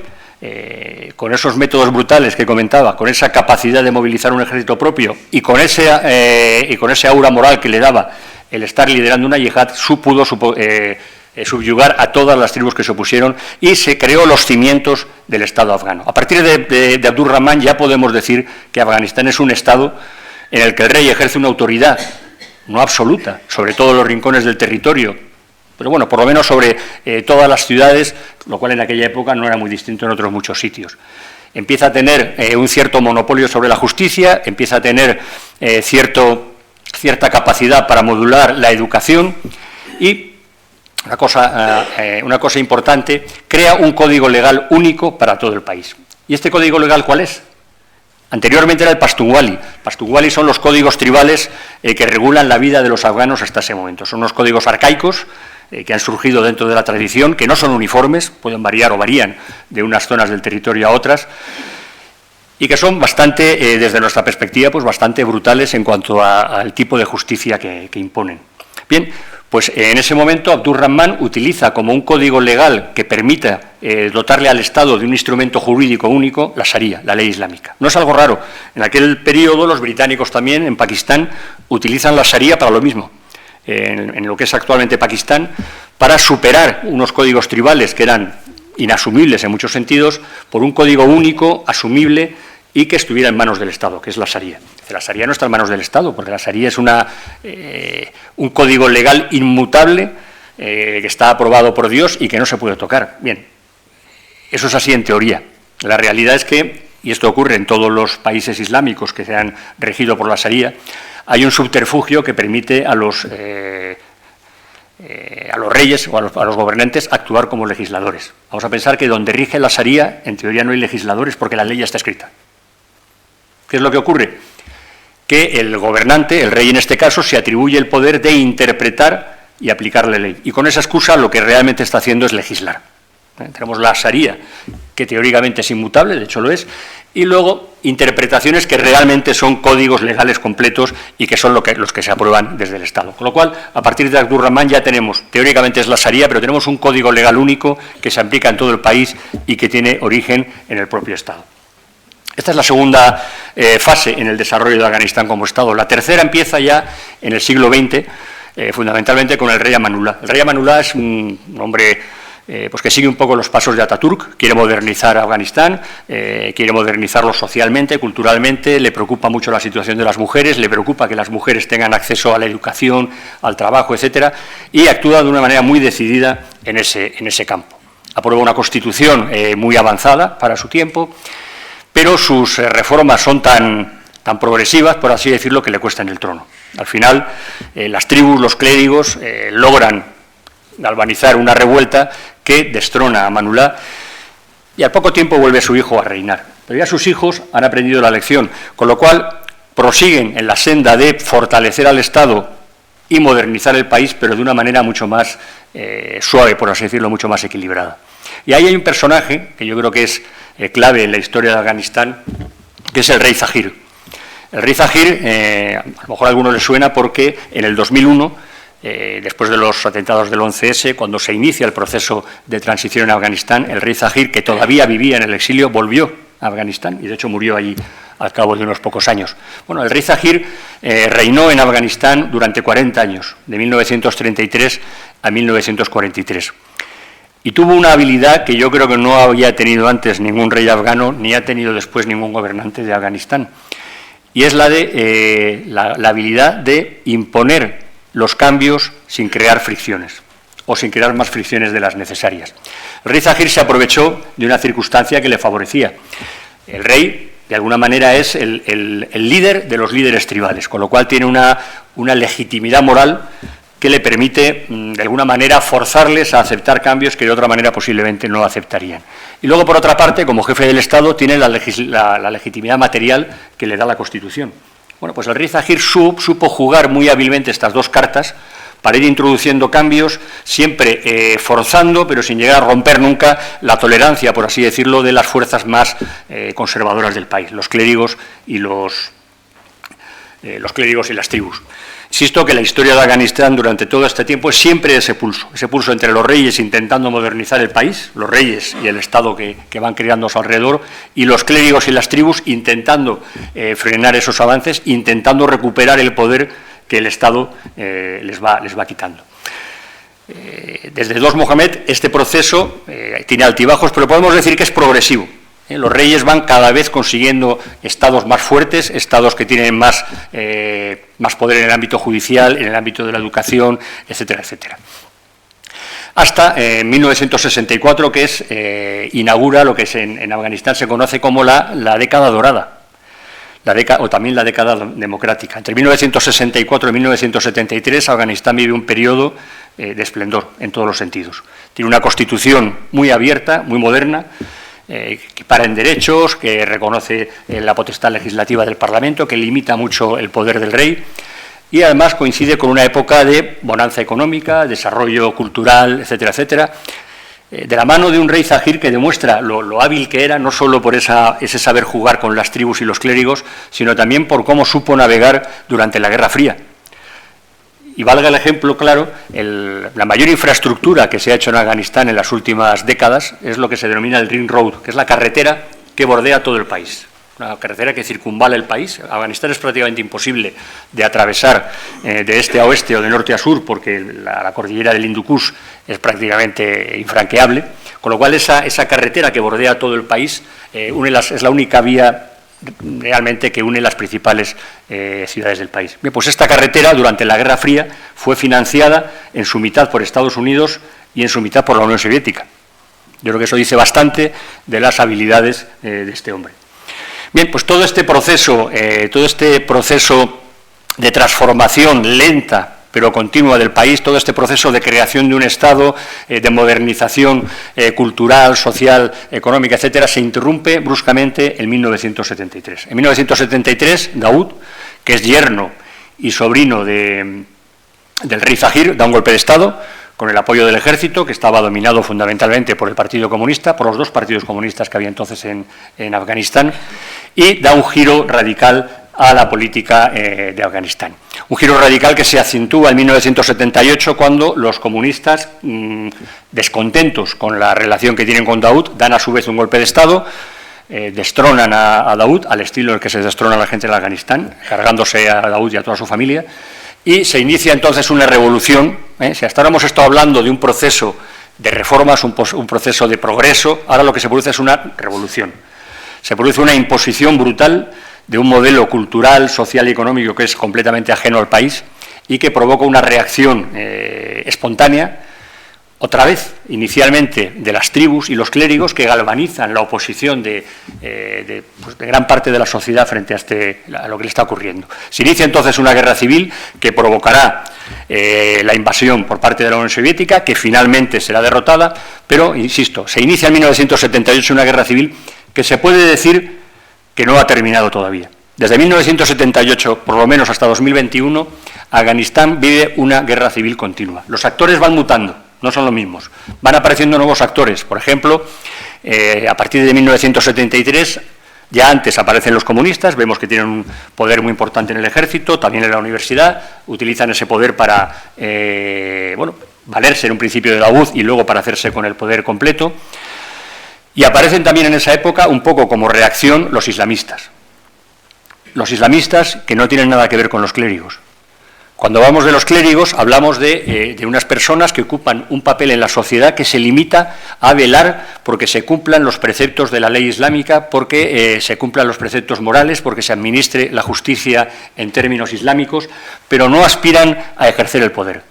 [SPEAKER 3] con esos métodos brutales que comentaba, con esa capacidad de movilizar un ejército propio y con ese aura moral que le daba el estar liderando una yihad, pudo subyugar a todas las tribus que se opusieron y se creó los cimientos del Estado afgano. A partir de Abdurrahman ya podemos decir que Afganistán es un Estado en el que el rey ejerce una autoridad, no absoluta, sobre todos los rincones del territorio, pero bueno, por lo menos sobre todas las ciudades, lo cual en aquella época no era muy distinto en otros muchos sitios. Empieza a tener un cierto monopolio sobre la justicia, empieza a tener cierta capacidad para modular la educación y una cosa importante, crea un código legal único para todo el país. ¿Y este código legal cuál es? Anteriormente era el Pashtunwali. Pashtunwali son los códigos tribales que regulan la vida de los afganos hasta ese momento. Son unos códigos arcaicos que han surgido dentro de la tradición, que no son uniformes, pueden variar o varían de unas zonas del territorio a otras, y que son bastante, desde nuestra perspectiva, pues bastante brutales en cuanto al tipo de justicia que imponen. Bien, pues en ese momento Abdurrahman utiliza como un código legal que permita dotarle al Estado de un instrumento jurídico único la Sharia, la ley islámica. No es algo raro. En aquel periodo los británicos también, en Pakistán, utilizan la Sharia para lo mismo. En lo que es actualmente Pakistán, para superar unos códigos tribales que eran inasumibles en muchos sentidos, por un código único, asumible, y que estuviera en manos del Estado, que es la Sharia. La Sharia no está en manos del Estado, porque la Sharia es un código legal inmutable que está aprobado por Dios y que no se puede tocar. Bien, eso es así en teoría. La realidad es que, y esto ocurre en todos los países islámicos que se han regido por la Sharia, hay un subterfugio que permite a los reyes o a los gobernantes actuar como legisladores. Vamos a pensar que donde rige la Sharia, en teoría no hay legisladores porque la ley ya está escrita. ¿Qué es lo que ocurre? Que el gobernante, el rey en este caso, se atribuye el poder de interpretar y aplicar la ley. Y con esa excusa lo que realmente está haciendo es legislar. Tenemos la Sharia, que teóricamente es inmutable, de hecho lo es, y luego interpretaciones que realmente son códigos legales completos y que son los que se aprueban desde el Estado. Con lo cual, a partir de Abdurrahman ya tenemos, teóricamente es la Sharia, pero tenemos un código legal único que se aplica en todo el país y que tiene origen en el propio Estado. Esta es la segunda fase en el desarrollo de Afganistán como Estado. La tercera empieza ya en el siglo XX, fundamentalmente con el rey Amanullah. El rey Amanullah es un hombre pues que sigue un poco los pasos de Ataturk, quiere modernizar Afganistán, quiere modernizarlo socialmente, culturalmente, le preocupa mucho la situación de las mujeres, le preocupa que las mujeres tengan acceso a la educación, al trabajo, etcétera, y actúa de una manera muy decidida en ese campo. Aprueba una constitución muy avanzada para su tiempo, pero sus reformas son tan progresivas, por así decirlo, que le cuestan el trono. Al final, las tribus, los clérigos, logran galvanizar una revuelta que destrona a Amanullah y al poco tiempo vuelve su hijo a reinar. Pero ya sus hijos han aprendido la lección, con lo cual prosiguen en la senda de fortalecer al Estado y modernizar el país, pero de una manera mucho más suave, por así decirlo, mucho más equilibrada. Y ahí hay un personaje que yo creo que es clave en la historia de Afganistán, que es el rey Zahir. El rey Zahir, a lo mejor a algunos les suena porque en el 2001, después de los atentados del 11S, cuando se inicia el proceso de transición en Afganistán, el rey Zahir, que todavía vivía en el exilio, volvió a Afganistán y de hecho murió allí al cabo de unos pocos años. Bueno, el rey Zahir reinó en Afganistán durante 40 años, de 1933 a 1943. Y tuvo una habilidad que yo creo que no había tenido antes ningún rey afgano, ni ha tenido después ningún gobernante de Afganistán. Y es la de la habilidad de imponer los cambios sin crear fricciones, o sin crear más fricciones de las necesarias. El rey Zahir se aprovechó de una circunstancia que le favorecía. El rey de alguna manera es el líder de los líderes tribales, con lo cual tiene una legitimidad moral que le permite, de alguna manera, forzarles a aceptar cambios que de otra manera posiblemente no aceptarían. Y luego, por otra parte, como jefe del Estado, tiene la legitimidad material que le da la Constitución. Bueno, pues el rey Zahir supo jugar muy hábilmente estas dos cartas para ir introduciendo cambios, siempre forzando, pero sin llegar a romper nunca la tolerancia, por así decirlo, de las fuerzas más conservadoras del país, los clérigos y las tribus. Insisto que la historia de Afganistán durante todo este tiempo es siempre ese pulso entre los reyes intentando modernizar el país, los reyes y el Estado que van creando a su alrededor, y los clérigos y las tribus intentando frenar esos avances, intentando recuperar el poder que el Estado les va quitando. Desde Dos Mohamed este proceso tiene altibajos, pero podemos decir que es progresivo. Los reyes van cada vez consiguiendo estados más fuertes, estados que tienen más poder en el ámbito judicial, en el ámbito de la educación, etcétera, etcétera. Hasta 1964, que inaugura lo que en Afganistán se conoce como la década dorada, o también la década democrática. Entre 1964 y 1973, Afganistán vive un periodo de esplendor en todos los sentidos. Tiene una constitución muy abierta, muy moderna, que para en derechos, que reconoce la potestad legislativa del Parlamento, que limita mucho el poder del rey, y además coincide con una época de bonanza económica, desarrollo cultural, etcétera, etcétera, de la mano de un rey Zahir que demuestra lo hábil que era, no solo por ese saber jugar con las tribus y los clérigos, sino también por cómo supo navegar durante la Guerra Fría. Y valga el ejemplo, claro, la mayor infraestructura que se ha hecho en Afganistán en las últimas décadas es lo que se denomina el Ring Road, que es la carretera que bordea todo el país. Una carretera que circunvala el país. Afganistán es prácticamente imposible de atravesar de este a oeste o de norte a sur, porque la cordillera del Hindu Kush es prácticamente infranqueable, con lo cual esa carretera que bordea todo el país es la única vía realmente que une las principales ciudades del país. Bien, pues esta carretera durante la Guerra Fría fue financiada en su mitad por Estados Unidos y en su mitad por la Unión Soviética. Yo creo que eso dice bastante de las habilidades de este hombre. Bien, pues todo este proceso de transformación lenta pero continua del país, todo este proceso de creación de un Estado, de modernización cultural, social, económica, etcétera, se interrumpe bruscamente en 1973. En 1973, Daoud, que es yerno y sobrino del rey Zahir, da un golpe de Estado con el apoyo del ejército, que estaba dominado fundamentalmente por el Partido Comunista, por los dos partidos comunistas que había entonces en Afganistán, y da un giro radical a la política de Afganistán. Un giro radical que se acentúa en 1978 cuando los comunistas, descontentos con la relación que tienen con Daoud, dan a su vez un golpe de Estado, destronan a Daoud, al estilo en el que se destrona a la gente de Afganistán, cargándose a Daoud y a toda su familia, y se inicia entonces una revolución. Si hasta ahora hemos estado hablando de un proceso de reformas, un proceso de progreso, ahora lo que se produce es una revolución. Se produce una imposición brutal de un modelo cultural, social y económico que es completamente ajeno al país y que provoca una reacción espontánea, otra vez, inicialmente, de las tribus y los clérigos, que galvanizan la oposición de gran parte de la sociedad frente a lo que le está ocurriendo. Se inicia entonces una guerra civil que provocará la invasión por parte de la Unión Soviética, que finalmente será derrotada, pero, insisto, se inicia en 1978 una guerra civil que se puede decir que no ha terminado todavía. Desde 1978, por lo menos hasta 2021, Afganistán vive una guerra civil continua. Los actores van mutando, no son los mismos. Van apareciendo nuevos actores. Por ejemplo, a partir de 1973, ya antes aparecen los comunistas, vemos que tienen un poder muy importante en el ejército, también en la universidad, utilizan ese poder para, valerse en un principio de Daoud y luego para hacerse con el poder completo. Y aparecen también en esa época, un poco como reacción, los islamistas. Los islamistas que no tienen nada que ver con los clérigos. Cuando hablamos de los clérigos, hablamos de unas personas que ocupan un papel en la sociedad que se limita a velar porque se cumplan los preceptos de la ley islámica, porque se cumplan los preceptos morales, porque se administre la justicia en términos islámicos, pero no aspiran a ejercer el poder.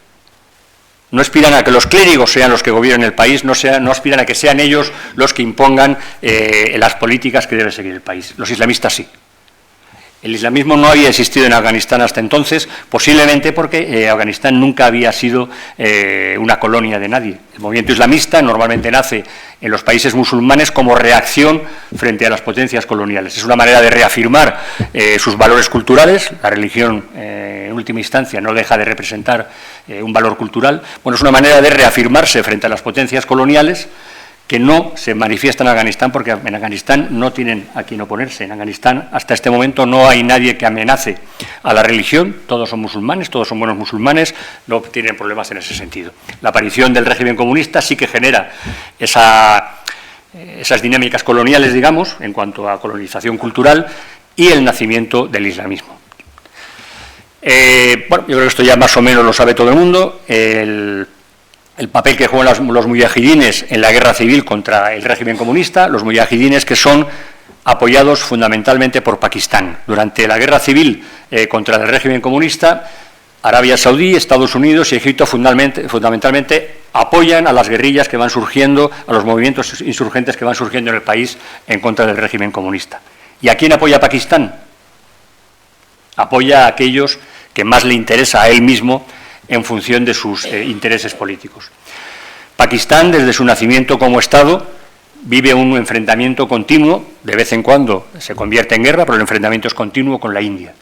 [SPEAKER 3] No aspiran a que los clérigos sean los que gobiernen el país, no aspiran a que sean ellos los que impongan las políticas que debe seguir el país. Los islamistas sí. El islamismo no había existido en Afganistán hasta entonces, posiblemente porque Afganistán nunca había sido una colonia de nadie. El movimiento islamista normalmente nace en los países musulmanes como reacción frente a las potencias coloniales. Es una manera de reafirmar sus valores culturales. La religión, en última instancia, no deja de representar un valor cultural. Bueno, es una manera de reafirmarse frente a las potencias coloniales, que no se manifiesta en Afganistán, porque en Afganistán no tienen a quién oponerse. En Afganistán, hasta este momento, no hay nadie que amenace a la religión, todos son musulmanes, todos son buenos musulmanes, no tienen problemas en ese sentido. La aparición del régimen comunista sí que genera esas dinámicas coloniales, digamos, en cuanto a colonización cultural, y el nacimiento del islamismo. Bueno, yo creo que esto ya más o menos lo sabe todo el mundo. El papel que juegan los mujahidines en la guerra civil contra el régimen comunista, los mujahidines que son apoyados fundamentalmente por Pakistán. Durante la guerra civil contra el régimen comunista, Arabia Saudí, Estados Unidos y Egipto fundamentalmente apoyan a las guerrillas que van surgiendo, a los movimientos insurgentes que van surgiendo en el país en contra del régimen comunista. ¿Y a quién apoya Pakistán? Apoya a aquellos que más le interesa a él mismo en función de sus intereses políticos. Pakistán, desde su nacimiento como Estado, vive un enfrentamiento continuo, de vez en cuando se convierte en guerra, pero el enfrentamiento es continuo con la India.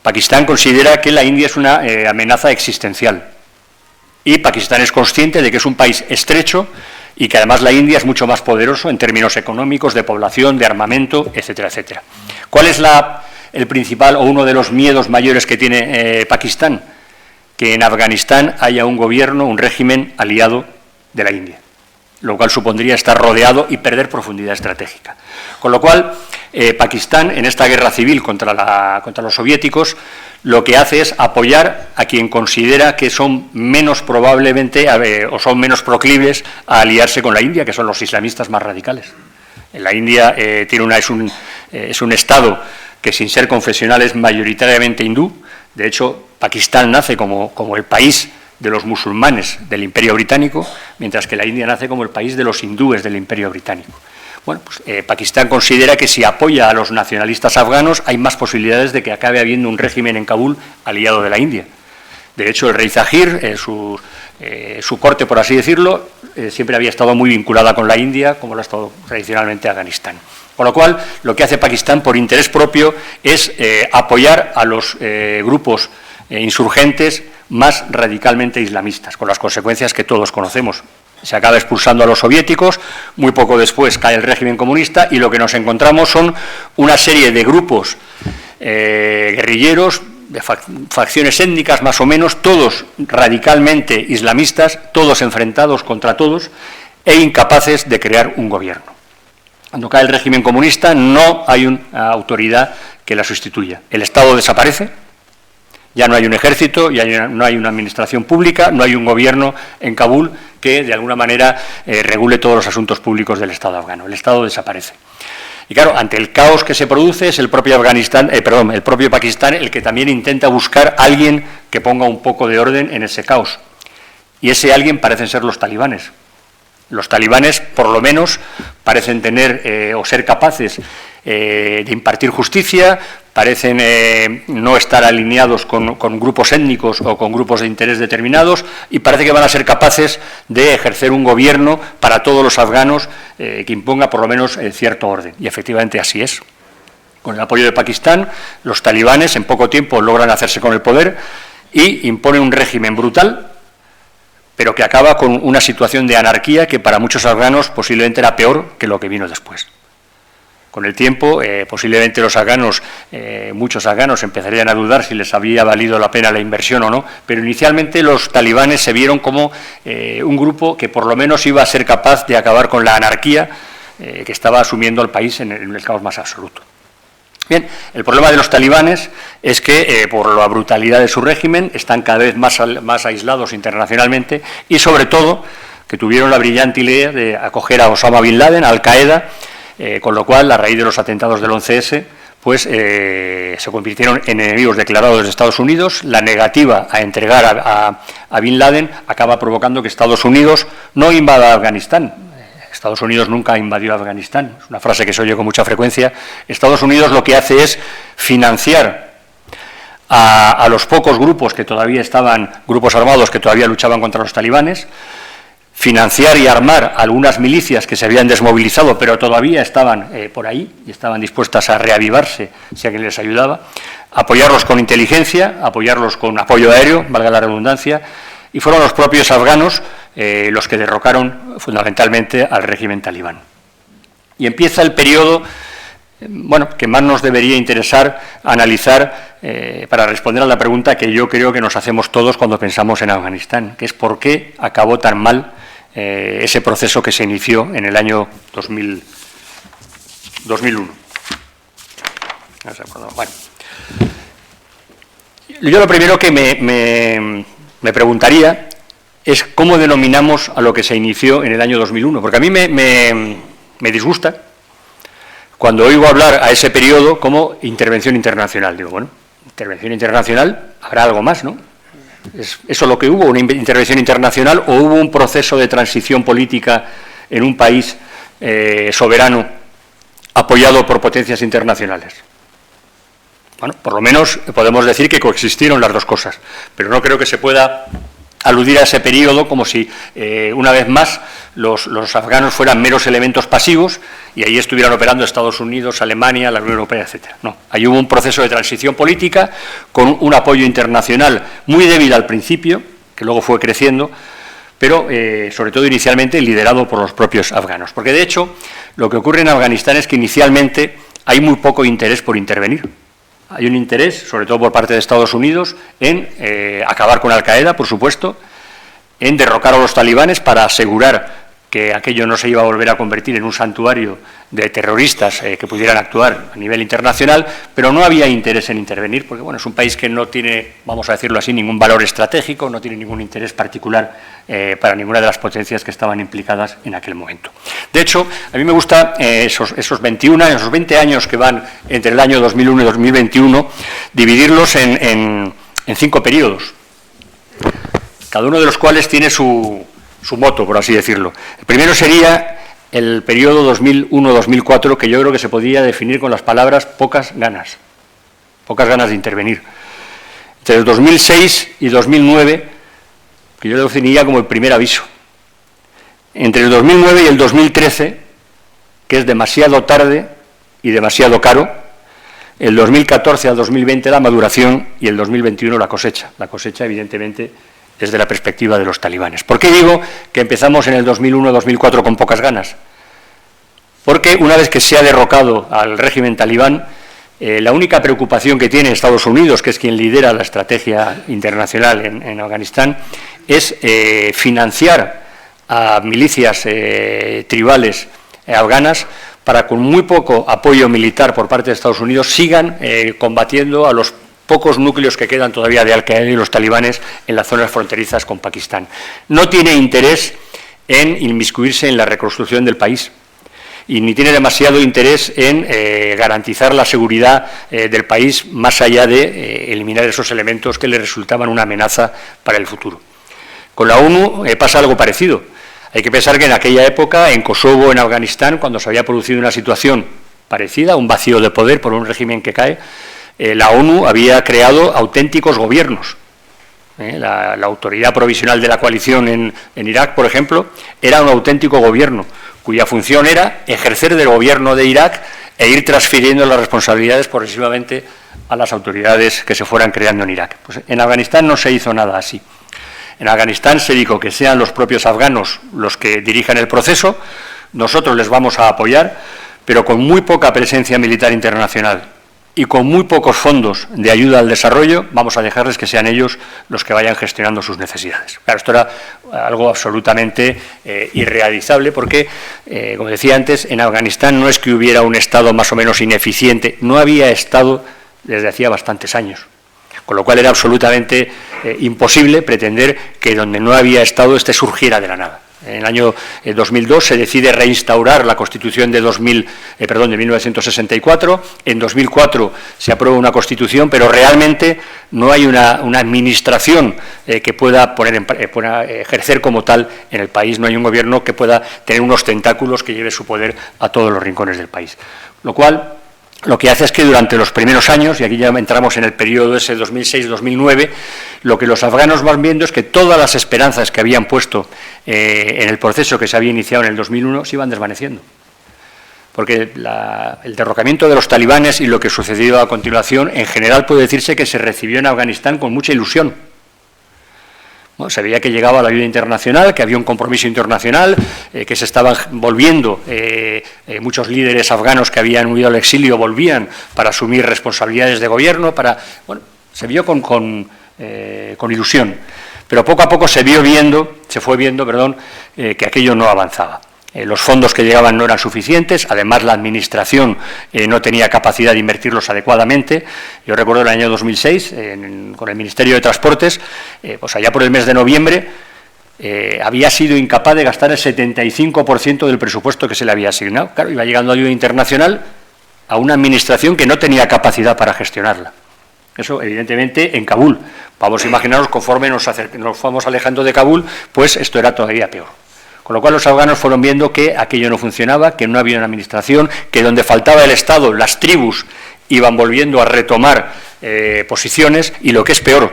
[SPEAKER 3] Pakistán considera que la India es una amenaza existencial, y Pakistán es consciente de que es un país estrecho y que además la India es mucho más poderoso en términos económicos, de población, de armamento, etcétera, etcétera. ¿Cuál es el principal o uno de los miedos mayores que tiene Pakistán? Que en Afganistán haya un gobierno, un régimen aliado de la India, lo cual supondría estar rodeado y perder profundidad estratégica. Con lo cual, Pakistán, en esta guerra civil contra los soviéticos, lo que hace es apoyar a quien considera que son menos probablemente o son menos proclives a aliarse con la India, que son los islamistas más radicales. La India es un Estado que, sin ser confesional, es mayoritariamente hindú. De hecho, Pakistán nace como el país de los musulmanes del Imperio Británico, mientras que la India nace como el país de los hindúes del Imperio Británico. Bueno, pues Pakistán considera que si apoya a los nacionalistas afganos hay más posibilidades de que acabe habiendo un régimen en Kabul aliado de la India. De hecho, el rey Zahir, su corte, por así decirlo, siempre había estado muy vinculada con la India, como lo ha estado tradicionalmente Afganistán. Con lo cual, lo que hace Pakistán por interés propio es apoyar a los grupos insurgentes más radicalmente islamistas, con las consecuencias que todos conocemos. Se acaba expulsando a los soviéticos, muy poco después cae el régimen comunista y lo que nos encontramos son una serie de grupos guerrilleros, de facciones étnicas más o menos, todos radicalmente islamistas, todos enfrentados contra todos e incapaces de crear un gobierno. Cuando cae el régimen comunista no hay una autoridad que la sustituya. El Estado desaparece, ya no hay un ejército, ya no hay una administración pública, no hay un gobierno en Kabul que de alguna manera regule todos los asuntos públicos del Estado afgano. El Estado desaparece. Y claro, ante el caos que se produce es el propio Pakistán el que también intenta buscar a alguien que ponga un poco de orden en ese caos. Y ese alguien parecen ser los talibanes. Los talibanes, por lo menos, parecen tener o ser capaces de impartir justicia, parecen no estar alineados con grupos étnicos o con grupos de interés determinados y parece que van a ser capaces de ejercer un gobierno para todos los afganos que imponga por lo menos cierto orden. Y efectivamente así es. Con el apoyo de Pakistán, los talibanes en poco tiempo logran hacerse con el poder y imponen un régimen brutal, pero que acaba con una situación de anarquía que para muchos afganos posiblemente era peor que lo que vino después. Con el tiempo, posiblemente muchos afganos empezarían a dudar si les había valido la pena la inversión o no, pero inicialmente los talibanes se vieron como un grupo que por lo menos iba a ser capaz de acabar con la anarquía que estaba asumiendo el país en el caos más absoluto. Bien, el problema de los talibanes es que, por la brutalidad de su régimen, están cada vez más aislados internacionalmente y, sobre todo, que tuvieron la brillante idea de acoger a Osama Bin Laden, a Al-Qaeda, con lo cual, a raíz de los atentados del 11S, pues se convirtieron en enemigos declarados de Estados Unidos. La negativa a entregar a Bin Laden acaba provocando que Estados Unidos no invada Afganistán. Estados Unidos nunca invadió Afganistán, es una frase que se oye con mucha frecuencia. Estados Unidos lo que hace es financiar a los pocos grupos que todavía estaban, grupos armados que todavía luchaban contra los talibanes, financiar y armar algunas milicias que se habían desmovilizado, pero todavía estaban por ahí y estaban dispuestas a reavivarse si alguien les ayudaba, apoyarlos con inteligencia, apoyarlos con apoyo aéreo, valga la redundancia, y fueron los propios afganos los que derrocaron fundamentalmente al régimen talibán. Y empieza el periodo, que más nos debería interesar analizar para responder a la pregunta que yo creo que nos hacemos todos cuando pensamos en Afganistán, que es por qué acabó tan mal ese proceso que se inició en el año 2001. Bueno, yo lo primero que me preguntaría es cómo denominamos a lo que se inició en el año 2001, porque a mí me disgusta cuando oigo hablar a ese periodo como intervención internacional. Digo, bueno, intervención internacional, habrá algo más, ¿no? ¿Es eso lo que hubo, una intervención internacional, o hubo un proceso de transición política en un país soberano apoyado por potencias internacionales? Bueno, por lo menos podemos decir que coexistieron las dos cosas, pero no creo que se pueda aludir a ese periodo como si, una vez más, los afganos fueran meros elementos pasivos y ahí estuvieran operando Estados Unidos, Alemania, la Unión Europea, etcétera. No, ahí hubo un proceso de transición política con un apoyo internacional muy débil al principio, que luego fue creciendo, pero sobre todo inicialmente liderado por los propios afganos. Porque de hecho, lo que ocurre en Afganistán es que inicialmente hay muy poco interés por intervenir. Hay un interés, sobre todo por parte de Estados Unidos, en acabar con Al-Qaeda, por supuesto, en derrocar a los talibanes para asegurar que aquello no se iba a volver a convertir en un santuario de terroristas que pudieran actuar a nivel internacional, pero no había interés en intervenir, porque bueno, es un país que no tiene, vamos a decirlo así, ningún valor estratégico, no tiene ningún interés particular para ninguna de las potencias que estaban implicadas en aquel momento. De hecho, a mí me gusta esos 20 años que van entre el año 2001 y 2021, dividirlos en 5 periodos, cada uno de los cuales tiene su moto, por así decirlo. El primero sería el periodo 2001-2004, que yo creo que se podría definir con las palabras pocas ganas de intervenir. Entre el 2006 y 2009, que yo lo definiría como el primer aviso. Entre el 2009 y el 2013, que es demasiado tarde y demasiado caro, el 2014 al 2020 la maduración y el 2021 la cosecha. La cosecha, evidentemente, desde la perspectiva de los talibanes. ¿Por qué digo que empezamos en el 2001-2004 con pocas ganas? Porque una vez que se ha derrocado al régimen talibán, la única preocupación que tiene Estados Unidos, que es quien lidera la estrategia internacional en Afganistán, es financiar a milicias tribales afganas para, con muy poco apoyo militar por parte de Estados Unidos, sigan combatiendo a los pocos núcleos que quedan todavía de Al-Qaeda y los talibanes en las zonas fronterizas con Pakistán. No tiene interés en inmiscuirse en la reconstrucción del país y ni tiene demasiado interés en garantizar la seguridad del país más allá de eliminar esos elementos que le resultaban una amenaza para el futuro. Con la ONU pasa algo parecido. Hay que pensar que en aquella época, en Kosovo, en Afganistán, cuando se había producido una situación parecida, un vacío de poder por un régimen que cae, la ONU había creado auténticos gobiernos. La autoridad provisional de la coalición en Irak, por ejemplo, era un auténtico gobierno, cuya función era ejercer del gobierno de Irak e ir transfiriendo las responsabilidades progresivamente a las autoridades que se fueran creando en Irak. Pues en Afganistán no se hizo nada así. En Afganistán se dijo que sean los propios afganos los que dirijan el proceso, nosotros les vamos a apoyar, pero con muy poca presencia militar internacional y con muy pocos fondos de ayuda al desarrollo, vamos a dejarles que sean ellos los que vayan gestionando sus necesidades. Claro, esto era algo absolutamente irrealizable porque, como decía antes, en Afganistán no es que hubiera un Estado más o menos ineficiente, no había Estado desde hacía bastantes años, con lo cual era absolutamente imposible pretender que donde no había Estado este surgiera de la nada. En el año 2002 se decide reinstaurar la Constitución de 1964, en 2004 se aprueba una Constitución, pero realmente no hay una administración que pueda ejercer como tal en el país, no hay un gobierno que pueda tener unos tentáculos que lleve su poder a todos los rincones del país. Lo cual lo que hace es que durante los primeros años, y aquí ya entramos en el periodo ese 2006-2009, lo que los afganos van viendo es que todas las esperanzas que habían puesto en el proceso que se había iniciado en el 2001 se iban desvaneciendo. Porque el derrocamiento de los talibanes y lo que sucedió a continuación, en general puede decirse que se recibió en Afganistán con mucha ilusión. Bueno, se veía que llegaba la ayuda internacional, que había un compromiso internacional, que se estaban volviendo, muchos líderes afganos que habían huido al exilio volvían para asumir responsabilidades de gobierno, se vio con ilusión. Pero poco a poco se fue viendo, que aquello no avanzaba. Los fondos que llegaban no eran suficientes, además la administración no tenía capacidad de invertirlos adecuadamente. Yo recuerdo el año 2006, con el Ministerio de Transportes, pues allá por el mes de noviembre, había sido incapaz de gastar el 75% del presupuesto que se le había asignado. Claro, iba llegando ayuda internacional a una administración que no tenía capacidad para gestionarla. Eso, evidentemente, en Kabul. Vamos a imaginarnos, conforme nos fuimos alejando de Kabul, pues esto era todavía peor. Con lo cual los afganos fueron viendo que aquello no funcionaba, que no había una administración, que donde faltaba el Estado, las tribus iban volviendo a retomar posiciones, y lo que es peor,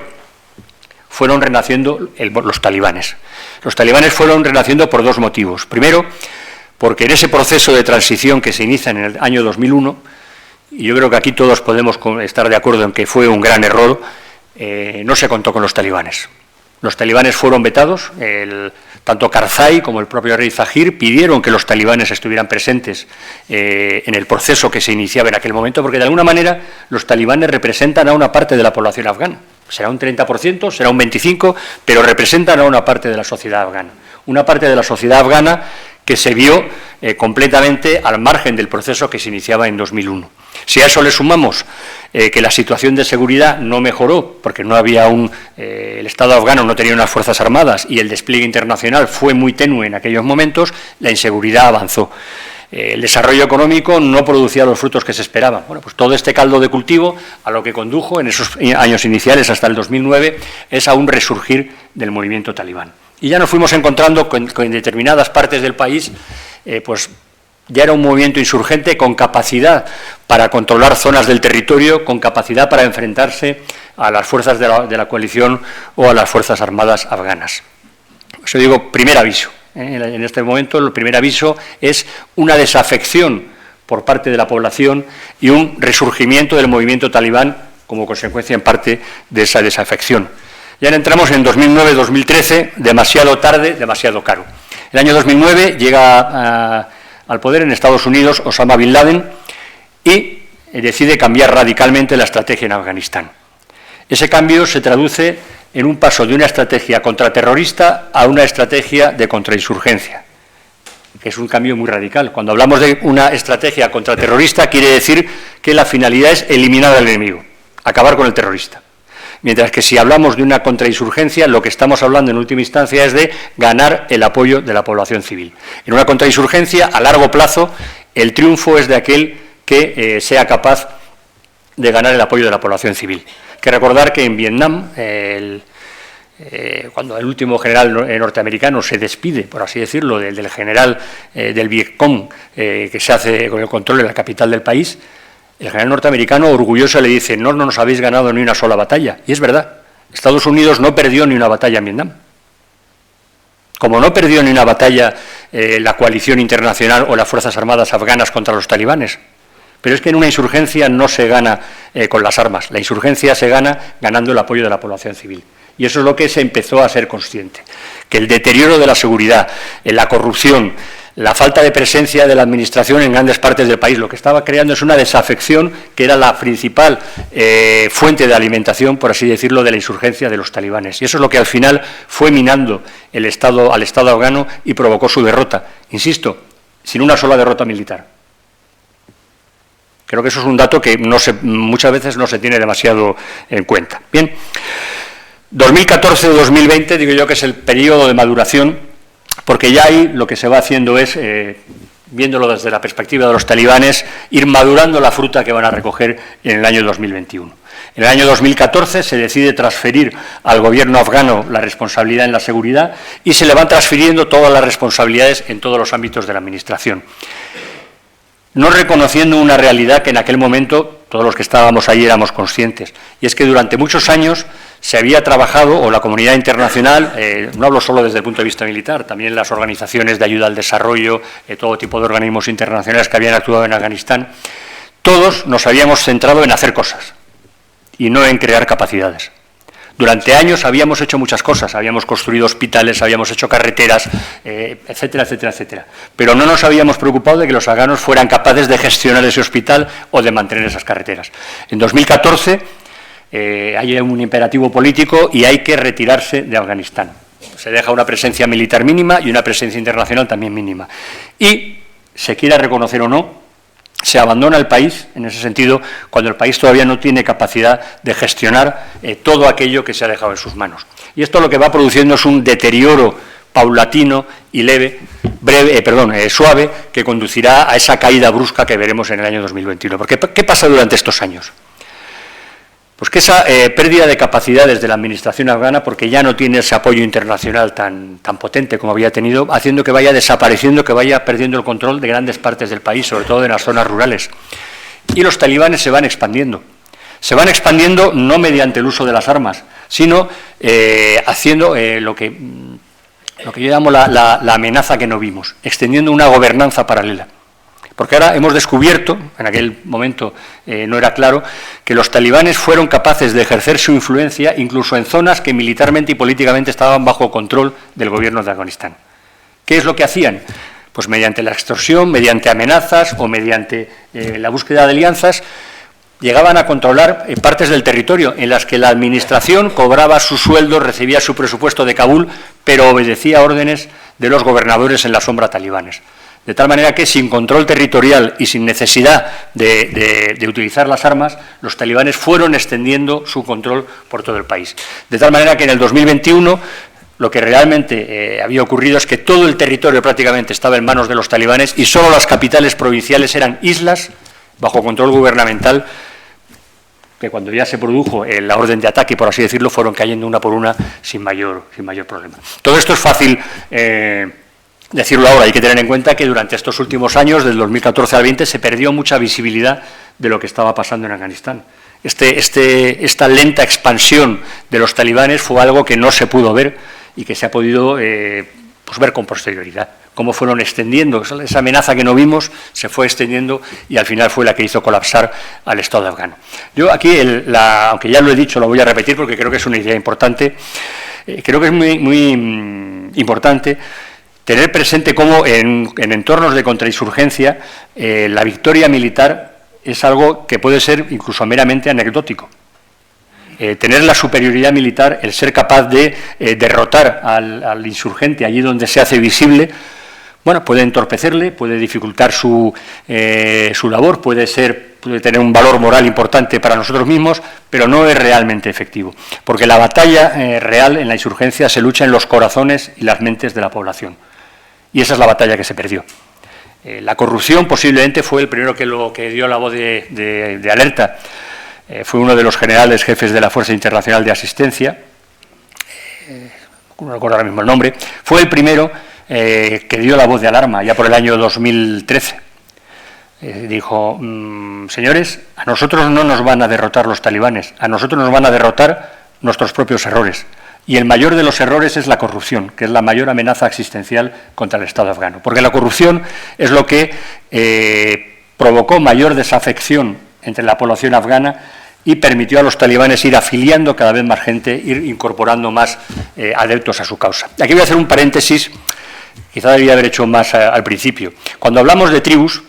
[SPEAKER 3] fueron renaciendo los talibanes. Los talibanes fueron renaciendo por dos motivos. Primero, porque en ese proceso de transición que se inicia en el año 2001, y yo creo que aquí todos podemos estar de acuerdo en que fue un gran error, no se contó con los talibanes. Los talibanes fueron vetados, tanto Karzai como el propio rey Zahir pidieron que los talibanes estuvieran presentes en el proceso que se iniciaba en aquel momento, porque de alguna manera los talibanes representan a una parte de la población afgana. Será un 30%, será un 25%, pero representan a una parte de la sociedad afgana. Una parte de la sociedad afgana que se vio completamente al margen del proceso que se iniciaba en 2001. Si a eso le sumamos que la situación de seguridad no mejoró, porque no había el Estado afgano no tenía unas fuerzas armadas y el despliegue internacional fue muy tenue en aquellos momentos, la inseguridad avanzó. El desarrollo económico no producía los frutos que se esperaban. Bueno, pues todo este caldo de cultivo a lo que condujo en esos años iniciales hasta el 2009 es a un resurgir del movimiento talibán. Y ya nos fuimos encontrando con determinadas partes del país, pues ya era un movimiento insurgente con capacidad para controlar zonas del territorio, con capacidad para enfrentarse a las fuerzas de la coalición o a las fuerzas armadas afganas. Eso digo, primer aviso. En este momento el primer aviso es una desafección por parte de la población y un resurgimiento del movimiento talibán como consecuencia en parte de esa desafección. Ya entramos en 2009-2013, demasiado tarde, demasiado caro. El año 2009 llega al poder en Estados Unidos Osama Bin Laden y decide cambiar radicalmente la estrategia en Afganistán. Ese cambio se traduce en un paso de una estrategia contraterrorista a una estrategia de contrainsurgencia, que es un cambio muy radical. Cuando hablamos de una estrategia contraterrorista, quiere decir que la finalidad es eliminar al enemigo, acabar con el terrorista. Mientras que si hablamos de una contrainsurgencia, lo que estamos hablando en última instancia es de ganar el apoyo de la población civil. En una contrainsurgencia, a largo plazo, el triunfo es de aquel que sea capaz de ganar el apoyo de la población civil. Hay que recordar que en Vietnam, cuando el último general norteamericano se despide, por así decirlo, del general del Vietcong, que se hace con el control de la capital del país, el general norteamericano orgulloso le dice: no nos habéis ganado ni una sola batalla. Y es verdad, Estados Unidos no perdió ni una batalla en Vietnam. Como no perdió ni una batalla la coalición internacional o las fuerzas armadas afganas contra los talibanes. Pero es que en una insurgencia no se gana con las armas, la insurgencia se gana ganando el apoyo de la población civil. Y eso es lo que se empezó a ser consciente, que el deterioro de la seguridad, la corrupción, la falta de presencia de la administración en grandes partes del país, lo que estaba creando es una desafección que era la principal fuente de alimentación, por así decirlo, de la insurgencia de los talibanes. Y eso es lo que al final fue minando al Estado afgano y provocó su derrota. Insisto, sin una sola derrota militar. Creo que eso es un dato que muchas veces no se tiene demasiado en cuenta. Bien, 2014-2020, digo yo que es el periodo de maduración porque ya ahí lo que se va haciendo es, viéndolo desde la perspectiva de los talibanes, ir madurando la fruta que van a recoger en el año 2021. En el año 2014 se decide transferir al gobierno afgano la responsabilidad en la seguridad y se le van transfiriendo todas las responsabilidades en todos los ámbitos de la administración, no reconociendo una realidad que en aquel momento todos los que estábamos allí éramos conscientes, y es que durante muchos años se había trabajado, o la comunidad internacional, no hablo solo desde el punto de vista militar, también las organizaciones de ayuda al desarrollo, todo tipo de organismos internacionales que habían actuado en Afganistán, todos nos habíamos centrado en hacer cosas y no en crear capacidades. Durante años habíamos hecho muchas cosas, habíamos construido hospitales, habíamos hecho carreteras, etcétera, etcétera, etcétera. Pero no nos habíamos preocupado de que los afganos fueran capaces de gestionar ese hospital o de mantener esas carreteras. En 2014 hay un imperativo político y hay que retirarse de Afganistán. Se deja una presencia militar mínima y una presencia internacional también mínima. Y, se quiera reconocer o no, se abandona el país, en ese sentido, cuando el país todavía no tiene capacidad de gestionar todo aquello que se ha dejado en sus manos. Y esto lo que va produciendo es un deterioro paulatino y suave, que conducirá a esa caída brusca que veremos en el año 2021. Porque, ¿qué pasa durante estos años? Pues que esa pérdida de capacidades de la administración afgana, porque ya no tiene ese apoyo internacional tan potente como había tenido, haciendo que vaya desapareciendo, que vaya perdiendo el control de grandes partes del país, sobre todo en las zonas rurales. Y los talibanes se van expandiendo. Se van expandiendo no mediante el uso de las armas, sino haciendo lo que yo llamo la amenaza que no vimos, extendiendo una gobernanza paralela. Porque ahora hemos descubierto, en aquel momento no era claro, que los talibanes fueron capaces de ejercer su influencia incluso en zonas que militarmente y políticamente estaban bajo control del gobierno de Afganistán. ¿Qué es lo que hacían? Pues mediante la extorsión, mediante amenazas o mediante la búsqueda de alianzas, llegaban a controlar partes del territorio en las que la administración cobraba su sueldo, recibía su presupuesto de Kabul, pero obedecía órdenes de los gobernadores en la sombra talibanes. De tal manera que, sin control territorial y sin necesidad de utilizar las armas, los talibanes fueron extendiendo su control por todo el país. De tal manera que en el 2021 lo que realmente había ocurrido es que todo el territorio prácticamente estaba en manos de los talibanes y solo las capitales provinciales eran islas bajo control gubernamental, que cuando ya se produjo la orden de ataque, por así decirlo, fueron cayendo una por una sin mayor problema. Todo esto es fácil decirlo ahora. Hay que tener en cuenta que durante estos últimos años, del 2014 al 20, se perdió mucha visibilidad de lo que estaba pasando en Afganistán. Esta lenta expansión de los talibanes fue algo que no se pudo ver y que se ha podido ver con posterioridad. Cómo fueron extendiendo, esa amenaza que no vimos se fue extendiendo y al final fue la que hizo colapsar al Estado afgano. Yo aquí, aunque ya lo he dicho, lo voy a repetir porque creo que es una idea importante, creo que es muy importante tener presente cómo en entornos de contrainsurgencia la victoria militar es algo que puede ser incluso meramente anecdótico. Tener la superioridad militar, el ser capaz de derrotar al insurgente allí donde se hace visible, bueno, puede entorpecerle, puede dificultar su labor, puede tener un valor moral importante para nosotros mismos, pero no es realmente efectivo, porque la batalla real en la insurgencia se lucha en los corazones y las mentes de la población. Y esa es la batalla que se perdió. La corrupción posiblemente fue el primero que dio la voz de alerta. Fue uno de los generales jefes de la Fuerza Internacional de Asistencia, no recuerdo ahora mismo el nombre, fue el primero que dio la voz de alarma, ya por el año 2013. Dijo, señores, a nosotros no nos van a derrotar los talibanes, a nosotros nos van a derrotar nuestros propios errores. Y el mayor de los errores es la corrupción, que es la mayor amenaza existencial contra el Estado afgano. Porque la corrupción es lo que provocó mayor desafección entre la población afgana y permitió a los talibanes ir afiliando cada vez más gente, ir incorporando más adeptos a su causa. Aquí voy a hacer un paréntesis, quizá debería haber hecho más al principio. Cuando hablamos de tribus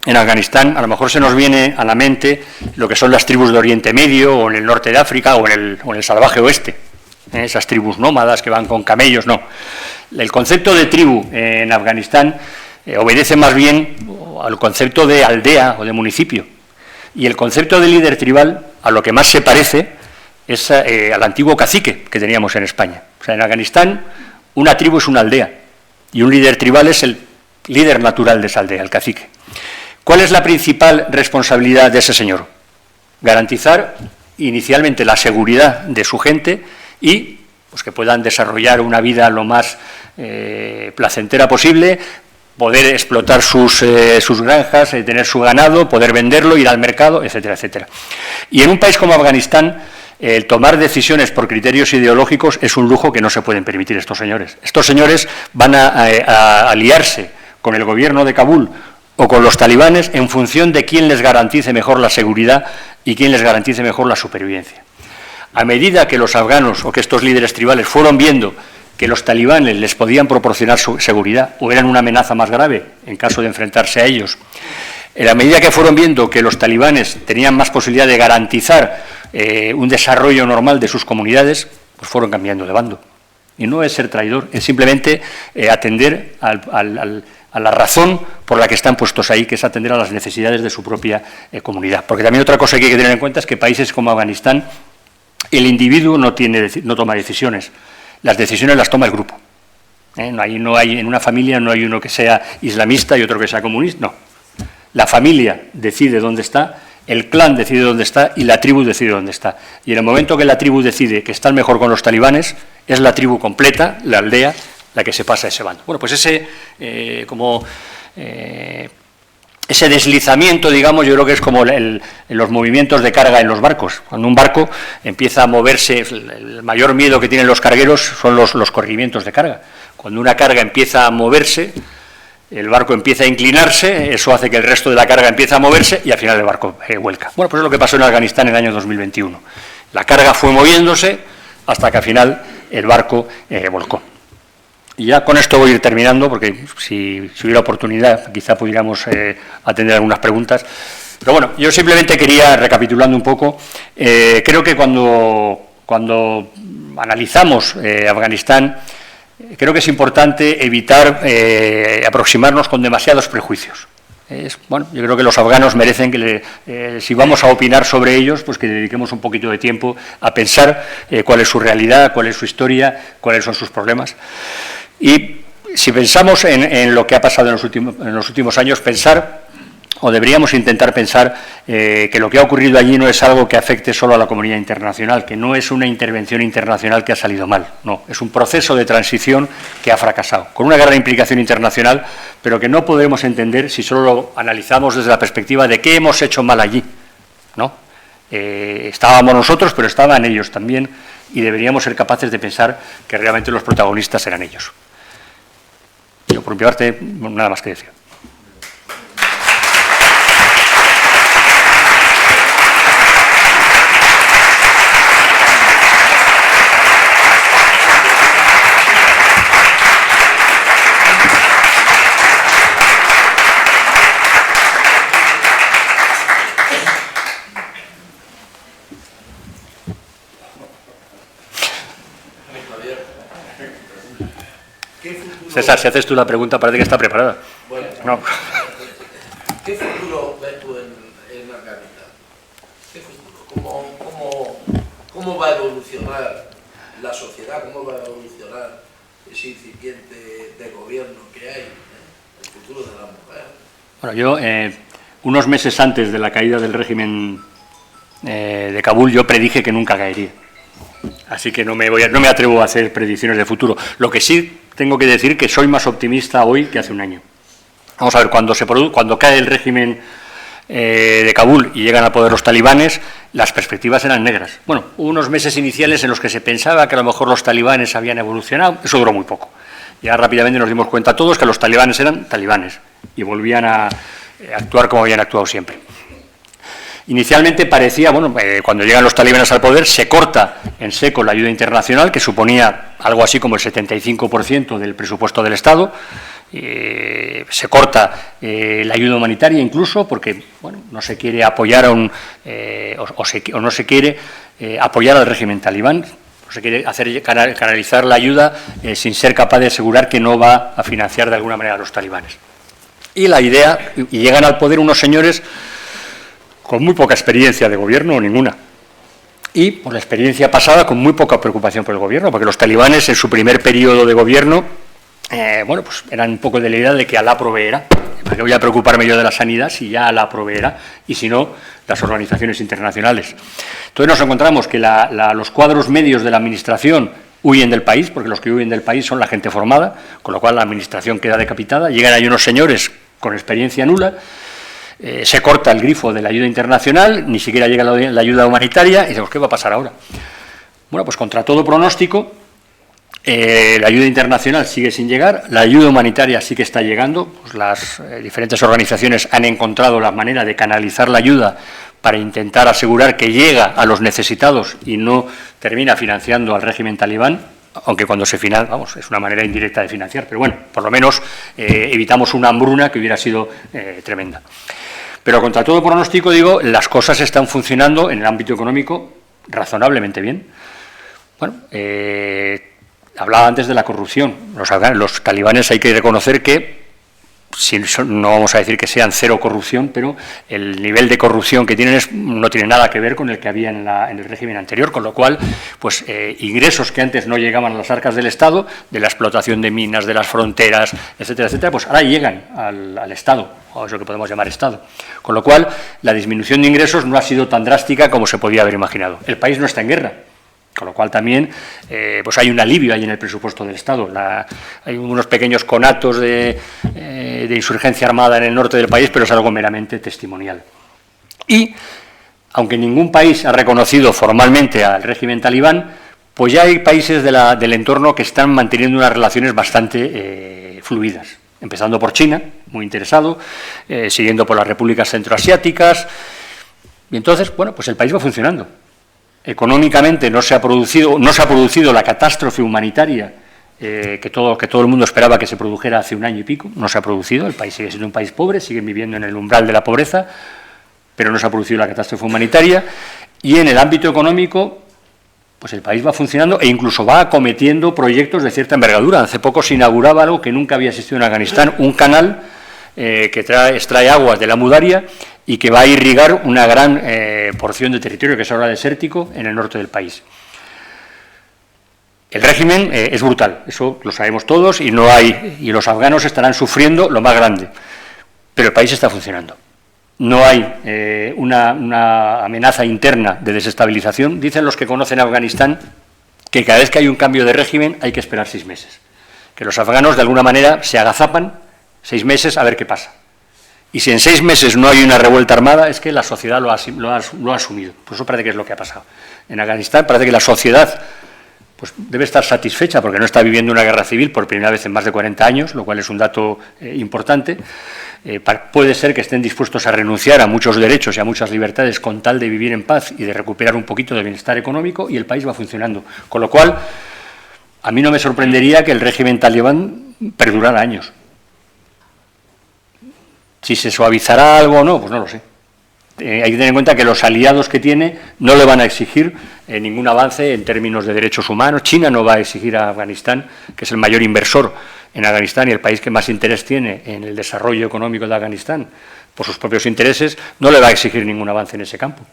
[SPEAKER 3] en Afganistán, a lo mejor se nos viene a la mente lo que son las tribus de Oriente Medio, o en el norte de África, o en el salvaje oeste. Esas tribus nómadas que van con camellos, no. El concepto de tribu en Afganistán obedece más bien al concepto de aldea o de municipio. Y el concepto de líder tribal, a lo que más se parece, es al antiguo cacique que teníamos en España. O sea, en Afganistán, una tribu es una aldea. y un líder tribal es el líder natural de esa aldea, el cacique. ¿Cuál es la principal responsabilidad de ese señor? Garantizar inicialmente la seguridad de su gente y pues, que puedan desarrollar una vida lo más placentera posible, poder explotar sus granjas, tener su ganado, poder venderlo, ir al mercado, etcétera, etcétera. Y en un país como Afganistán, el tomar decisiones por criterios ideológicos es un lujo que no se pueden permitir estos señores. Estos señores van a aliarse con el gobierno de Kabul o con los talibanes en función de quién les garantice mejor la seguridad y quién les garantice mejor la supervivencia. A medida que los afganos o que estos líderes tribales fueron viendo que los talibanes les podían proporcionar su seguridad o eran una amenaza más grave en caso de enfrentarse a ellos, en la medida que fueron viendo que los talibanes tenían más posibilidad de garantizar un desarrollo normal de sus comunidades, pues fueron cambiando de bando. Y no es ser traidor, es simplemente atender a la razón por la que están puestos ahí, que es atender a las necesidades de su propia comunidad. Porque también otra cosa que hay que tener en cuenta es que países como Afganistán, el individuo no toma decisiones, las decisiones las toma el grupo. No hay, en una familia no hay uno que sea islamista y otro que sea comunista, no. La familia decide dónde está, el clan decide dónde está y la tribu decide dónde está. Y en el momento que la tribu decide que están mejor con los talibanes, es la tribu completa, la aldea, la que se pasa a ese bando. Bueno, pues ese deslizamiento, digamos, yo creo que es como los movimientos de carga en los barcos. Cuando un barco empieza a moverse, el mayor miedo que tienen los cargueros son los corrimientos de carga. Cuando una carga empieza a moverse, el barco empieza a inclinarse, eso hace que el resto de la carga empiece a moverse y al final el barco vuelca. Bueno, pues es lo que pasó en Afganistán en el año 2021. La carga fue moviéndose hasta que al final el barco volcó. Y ya con esto voy a ir terminando, porque si hubiera oportunidad quizá pudiéramos atender algunas preguntas. Pero bueno, yo simplemente quería, recapitulando un poco, creo que cuando analizamos Afganistán, creo que es importante evitar aproximarnos con demasiados prejuicios. Bueno, yo creo que los afganos merecen que, si vamos a opinar sobre ellos, pues que dediquemos un poquito de tiempo a pensar cuál es su realidad, cuál es su historia, cuáles son sus problemas. Y si pensamos en lo que ha pasado en los últimos años, o deberíamos intentar pensar que lo que ha ocurrido allí no es algo que afecte solo a la comunidad internacional, que no es una intervención internacional que ha salido mal, no, es un proceso de transición que ha fracasado, con una gran implicación internacional, pero que no podremos entender si solo lo analizamos desde la perspectiva de qué hemos hecho mal allí, ¿no? Estábamos nosotros, pero estaban ellos también, y deberíamos ser capaces de pensar que realmente los protagonistas eran ellos. Yo, por mi parte, nada más que decir. César, si haces tú la pregunta, parece que está preparada.
[SPEAKER 1] Bueno,
[SPEAKER 3] no.
[SPEAKER 1] ¿Qué futuro ves tú en Afganistán? ¿Qué futuro? ¿Cómo va a evolucionar la sociedad? ¿Cómo va a evolucionar ese incipiente de gobierno que hay? El futuro de la mujer.
[SPEAKER 3] Bueno, yo, unos meses antes de la caída del régimen de Kabul, yo predije que nunca caería. Así que no me atrevo a hacer predicciones de futuro. Lo que sí tengo que decir que soy más optimista hoy que hace un año. Vamos a ver, cuando cae el régimen de Kabul y llegan a poder los talibanes, las perspectivas eran negras. Bueno, hubo unos meses iniciales en los que se pensaba que a lo mejor los talibanes habían evolucionado, eso duró muy poco. Ya rápidamente nos dimos cuenta todos que los talibanes eran talibanes y volvían a actuar como habían actuado siempre. Inicialmente parecía, bueno, cuando llegan los talibanes al poder, se corta en seco la ayuda internacional, que suponía algo así como el 75% del presupuesto del Estado. Se corta la ayuda humanitaria incluso, porque bueno, no se quiere apoyar a no se quiere apoyar al régimen talibán. No se quiere canalizar la ayuda sin ser capaz de asegurar que no va a financiar de alguna manera a los talibanes. Y la idea, y llegan al poder unos señores con muy poca experiencia de gobierno o ninguna. Y por la experiencia pasada con muy poca preocupación por el gobierno, porque los talibanes en su primer periodo de gobierno bueno, pues eran un poco de la idea de que Alá proveerá. ¿Para qué voy a preocuparme yo de la sanidad si ya Alá proveerá? Y si no, las organizaciones internacionales. Entonces nos encontramos que los cuadros medios de la administración huyen del país, porque los que huyen del país son la gente formada, con lo cual la administración queda decapitada. Llegan ahí unos señores con experiencia nula, se corta el grifo de la ayuda internacional, ni siquiera llega la ayuda humanitaria, y decimos, ¿qué va a pasar ahora? Bueno, pues contra todo pronóstico, la ayuda internacional sigue sin llegar, la ayuda humanitaria sí que está llegando, pues las diferentes organizaciones han encontrado la manera de canalizar la ayuda para intentar asegurar que llega a los necesitados y no termina financiando al régimen talibán, aunque cuando se financia, vamos, es una manera indirecta de financiar, pero bueno, por lo menos evitamos una hambruna que hubiera sido tremenda. Pero contra todo pronóstico, digo, las cosas están funcionando en el ámbito económico razonablemente bien. Bueno, hablaba antes de la corrupción. Los talibanes hay que reconocer que, no vamos a decir que sean cero corrupción, pero el nivel de corrupción que tienen no tiene nada que ver con el que había en el régimen anterior, con lo cual, pues ingresos que antes no llegaban a las arcas del Estado, de la explotación de minas, de las fronteras, etcétera, etcétera, pues ahora llegan al Estado, o eso que podemos llamar Estado. Con lo cual, la disminución de ingresos no ha sido tan drástica como se podía haber imaginado. El país no está en guerra. Con lo cual también pues hay un alivio ahí en el presupuesto del Estado. Hay unos pequeños conatos de insurgencia armada en el norte del país, pero es algo meramente testimonial. Y, aunque ningún país ha reconocido formalmente al régimen talibán, pues ya hay países del entorno que están manteniendo unas relaciones bastante fluidas. Empezando por China, muy interesado, siguiendo por las repúblicas centroasiáticas. Y entonces, bueno, pues el país va funcionando. Económicamente no se ha producido la catástrofe humanitaria que todo el mundo esperaba que se produjera hace un año y pico. No se ha producido, el país sigue siendo un país pobre, siguen viviendo en el umbral de la pobreza, pero no se ha producido la catástrofe humanitaria. Y en el ámbito económico, pues el país va funcionando e incluso va acometiendo proyectos de cierta envergadura. Hace poco se inauguraba algo que nunca había existido en Afganistán, un canal que extrae aguas de la Mudaria y que va a irrigar una gran porción de territorio que es ahora desértico en el norte del país. El régimen es brutal, eso lo sabemos todos, y los afganos estarán sufriendo lo más grande, pero el país está funcionando. No hay una amenaza interna de desestabilización. Dicen los que conocen Afganistán que cada vez que hay un cambio de régimen hay que esperar 6 meses, que los afganos de alguna manera se agazapan 6 meses a ver qué pasa. Y si en 6 meses no hay una revuelta armada, es que la sociedad lo ha asumido. Pues eso parece que es lo que ha pasado. En Afganistán parece que la sociedad pues debe estar satisfecha porque no está viviendo una guerra civil por primera vez en más de 40 años, lo cual es un dato importante. Puede ser que estén dispuestos a renunciar a muchos derechos y a muchas libertades con tal de vivir en paz y de recuperar un poquito de bienestar económico, y el país va funcionando. Con lo cual, a mí no me sorprendería que el régimen talibán perdurara años. Si se suavizará algo o no, pues no lo sé. Hay que tener en cuenta que los aliados que tiene no le van a exigir ningún avance en términos de derechos humanos. China no va a exigir a Afganistán, que es el mayor inversor en Afganistán y el país que más interés tiene en el desarrollo económico de Afganistán, por sus propios intereses, no le va a exigir ningún avance en ese campo.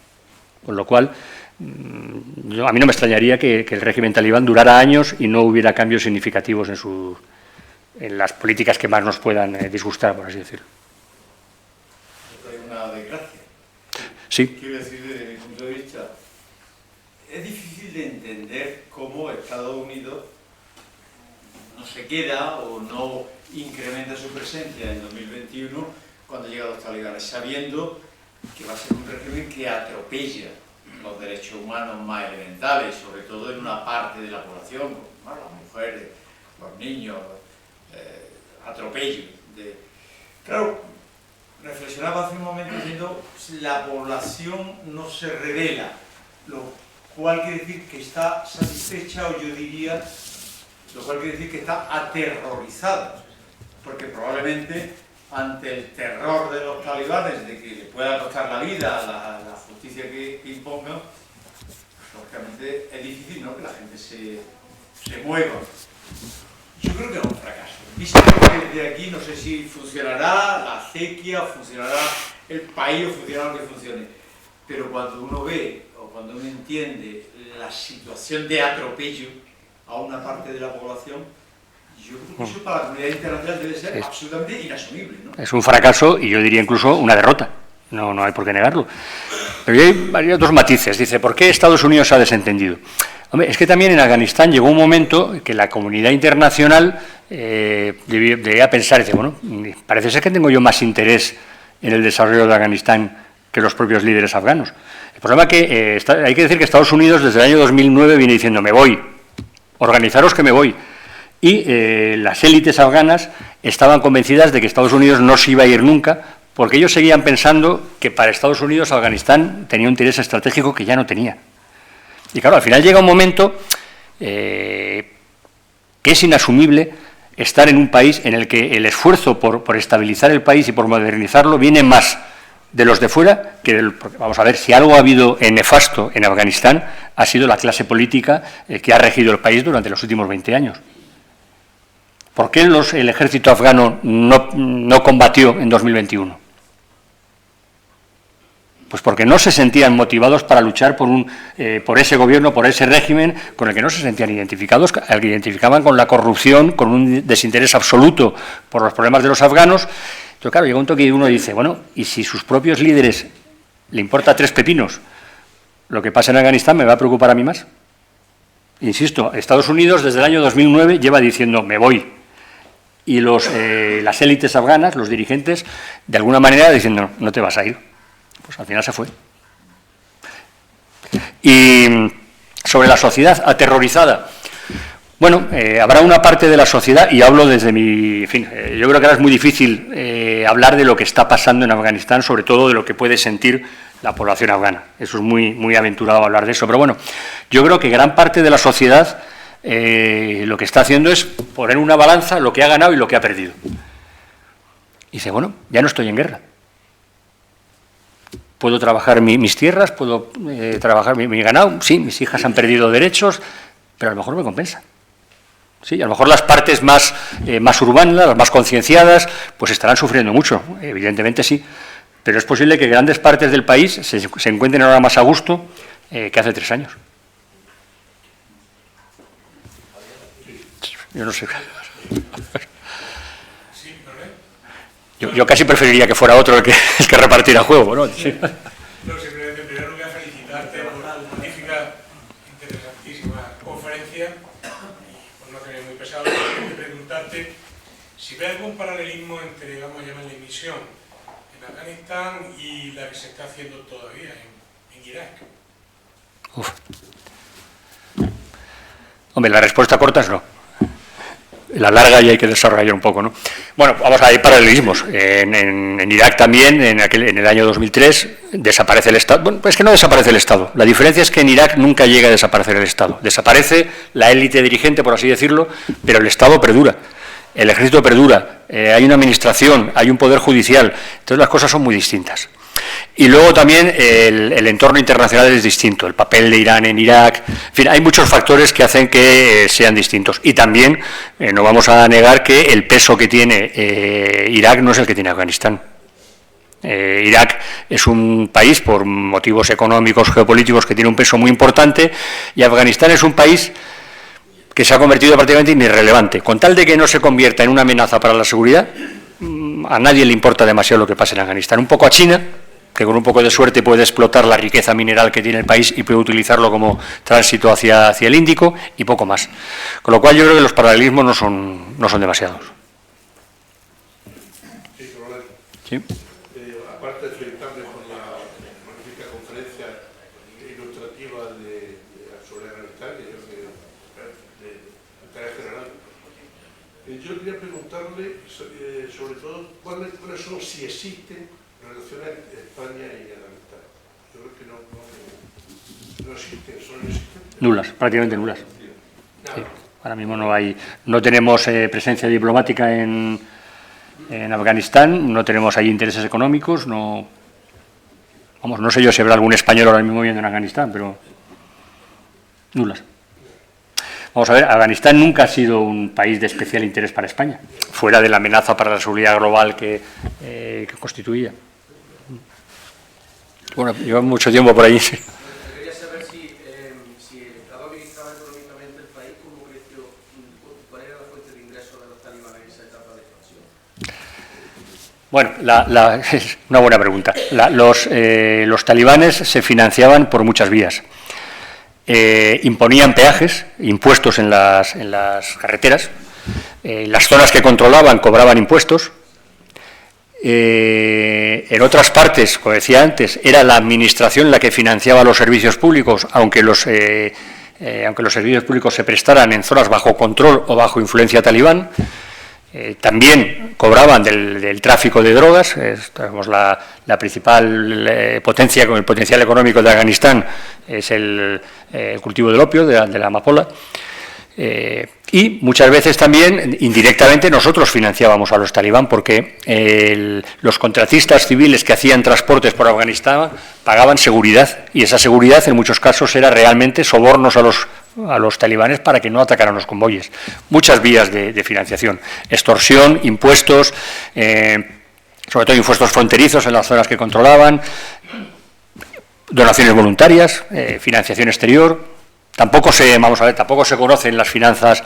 [SPEAKER 3] Con lo cual, a mí no me extrañaría que el régimen talibán durara años y no hubiera cambios significativos en las políticas que más nos puedan disgustar, por así decirlo.
[SPEAKER 4] Una desgracia.
[SPEAKER 3] Sí.
[SPEAKER 4] Quiero decir, desde mi punto de vista, es difícil de entender cómo Estados Unidos no se queda o no incrementa su presencia en 2021 cuando llegan los talibanes, sabiendo que va a ser un régimen que atropella los derechos humanos más elementales, sobre todo en una parte de la población, bueno, las mujeres, los niños, atropello. Claro, reflexionaba hace un momento diciendo la población no se revela, lo cual quiere decir que está satisfecha, o yo diría, lo cual quiere decir que está aterrorizada, porque probablemente ante el terror de los talibanes de que le pueda costar la vida a la justicia que impongan, pues, lógicamente es difícil, ¿no?, que la gente se mueva. Yo creo que es un fracaso. Visto que desde aquí no sé si funcionará la acequia, funcionará el país o funcionará lo que funcione, pero cuando uno ve o cuando uno entiende la situación de atropello a una parte de la población, yo creo incluso para la comunidad internacional debe ser absolutamente inasumible, ¿no?
[SPEAKER 3] Es un fracaso y yo diría incluso una derrota. No hay por qué negarlo. Pero hay otros matices. Dice, ¿por qué Estados Unidos se ha desentendido? Hombre, es que también en Afganistán llegó un momento que la comunidad internacional debía pensar, dice, bueno, parece ser que tengo yo más interés en el desarrollo de Afganistán que los propios líderes afganos. El problema es que hay que decir que Estados Unidos desde el año 2009 viene diciendo, me voy, organizaros que me voy. Y las élites afganas estaban convencidas de que Estados Unidos no se iba a ir nunca, porque ellos seguían pensando que para Estados Unidos Afganistán tenía un interés estratégico que ya no tenía. Y claro, al final llega un momento que es inasumible estar en un país en el que el esfuerzo por estabilizar el país y por modernizarlo viene más de los de fuera que porque vamos a ver, si algo ha habido en nefasto en Afganistán ha sido la clase política que ha regido el país durante los últimos 20 años. ¿Por qué el ejército afgano no combatió en 2021? Pues porque no se sentían motivados para luchar por ese gobierno, por ese régimen con el que no se sentían identificados, al que identificaban con la corrupción, con un desinterés absoluto por los problemas de los afganos. Entonces, claro, llega un toque y uno dice, bueno, ¿y si sus propios líderes le importa 3 pepinos lo que pasa en Afganistán, me va a preocupar a mí más? Insisto, Estados Unidos desde el año 2009 lleva diciendo, me voy. Y las élites afganas, los dirigentes, de alguna manera diciendo, no te vas a ir. Pues al final se fue. Y sobre la sociedad aterrorizada. Bueno, habrá una parte de la sociedad, y hablo desde mi... En fin, yo creo que ahora es muy difícil hablar de lo que está pasando en Afganistán, sobre todo de lo que puede sentir la población afgana. Eso es muy aventurado hablar de eso. Pero bueno, yo creo que gran parte de la sociedad lo que está haciendo es poner en una balanza lo que ha ganado y lo que ha perdido. Y dice, bueno, ya no estoy en guerra. Puedo trabajar mis tierras, puedo trabajar mi ganado, sí, mis hijas han perdido derechos, pero a lo mejor me compensa. Sí, a lo mejor las partes más urbanas, las más concienciadas, pues estarán sufriendo mucho, evidentemente sí, pero es posible que grandes partes del país se encuentren ahora más a gusto que hace 3 años. Yo no sé. Yo casi preferiría que fuera otro el que repartiera juego, ¿no? Sí.
[SPEAKER 5] No, simplemente, en primer lugar, felicitarte por tu magnífica, interesantísima conferencia. Por no tener muy pesado, preguntarte si ves algún paralelismo entre, vamos a llamar, la misión en Afganistán y la que se está haciendo todavía en Irak.
[SPEAKER 3] Uf. Hombre, la respuesta corta es no. La larga y hay que desarrollar un poco, ¿no? Bueno, vamos a ver paralelismos. En Irak también, en el año 2003, desaparece el Estado. Bueno, es que no desaparece el Estado. La diferencia es que en Irak nunca llega a desaparecer el Estado. Desaparece la élite dirigente, por así decirlo, pero el Estado perdura. El ejército perdura. Hay una administración, hay un poder judicial. Entonces las cosas son muy distintas. Y luego también el entorno internacional es distinto, el papel de Irán en Irak, en fin, hay muchos factores que hacen que sean distintos. Y también no vamos a negar que el peso que tiene Irak no es el que tiene Afganistán. Irak es un país, por motivos económicos, geopolíticos, que tiene un peso muy importante, y Afganistán es un país que se ha convertido prácticamente en irrelevante. Con tal de que no se convierta en una amenaza para la seguridad, a nadie le importa demasiado lo que pasa en Afganistán. Un poco a China, que con un poco de suerte puede explotar la riqueza mineral que tiene el país y puede utilizarlo como tránsito hacia el Índico, y poco más. Con lo cual yo creo que los paralelismos no son demasiados. ¿Sí?
[SPEAKER 6] Aparte de felicitarles por la magnífica conferencia ilustrativa sobre Afganistán, que yo creo que de interés general, yo quería preguntarle sobre todo cuáles son, si existen, relaciones entre España y Afganistán. Yo creo que no existen, son inexistentes.
[SPEAKER 3] Nulas, prácticamente nulas. Sí. Ahora mismo no tenemos presencia diplomática en Afganistán, no tenemos ahí intereses económicos, no sé yo si habrá algún español ahora mismo viviendo en Afganistán, pero nulas. Vamos a ver, Afganistán nunca ha sido un país de especial interés para España, fuera de la amenaza para la seguridad global que constituía. Bueno, llevo mucho tiempo por allí.
[SPEAKER 7] Quería saber si estaba administrado económicamente el país, cómo creció, cuál era la fuente de ingresos de los talibanes.
[SPEAKER 3] Bueno, es una buena pregunta. Los talibanes se financiaban por muchas vías. Imponían peajes, impuestos en las carreteras. Las zonas que controlaban cobraban impuestos. En otras partes, como decía antes, era la administración la que financiaba los servicios públicos, aunque los servicios públicos se prestaran en zonas bajo control o bajo influencia talibán. También cobraban del tráfico de drogas. Tenemos la principal potencia, con el potencial económico de Afganistán, es el cultivo del opio, de la amapola. Y muchas veces también, indirectamente, nosotros financiábamos a los talibán, porque los contratistas civiles que hacían transportes por Afganistán pagaban seguridad, y esa seguridad en muchos casos era realmente sobornos a los talibanes para que no atacaran los convoyes. Muchas vías de financiación: extorsión, impuestos, sobre todo impuestos fronterizos en las zonas que controlaban, donaciones voluntarias, financiación exterior. Tampoco se conocen las finanzas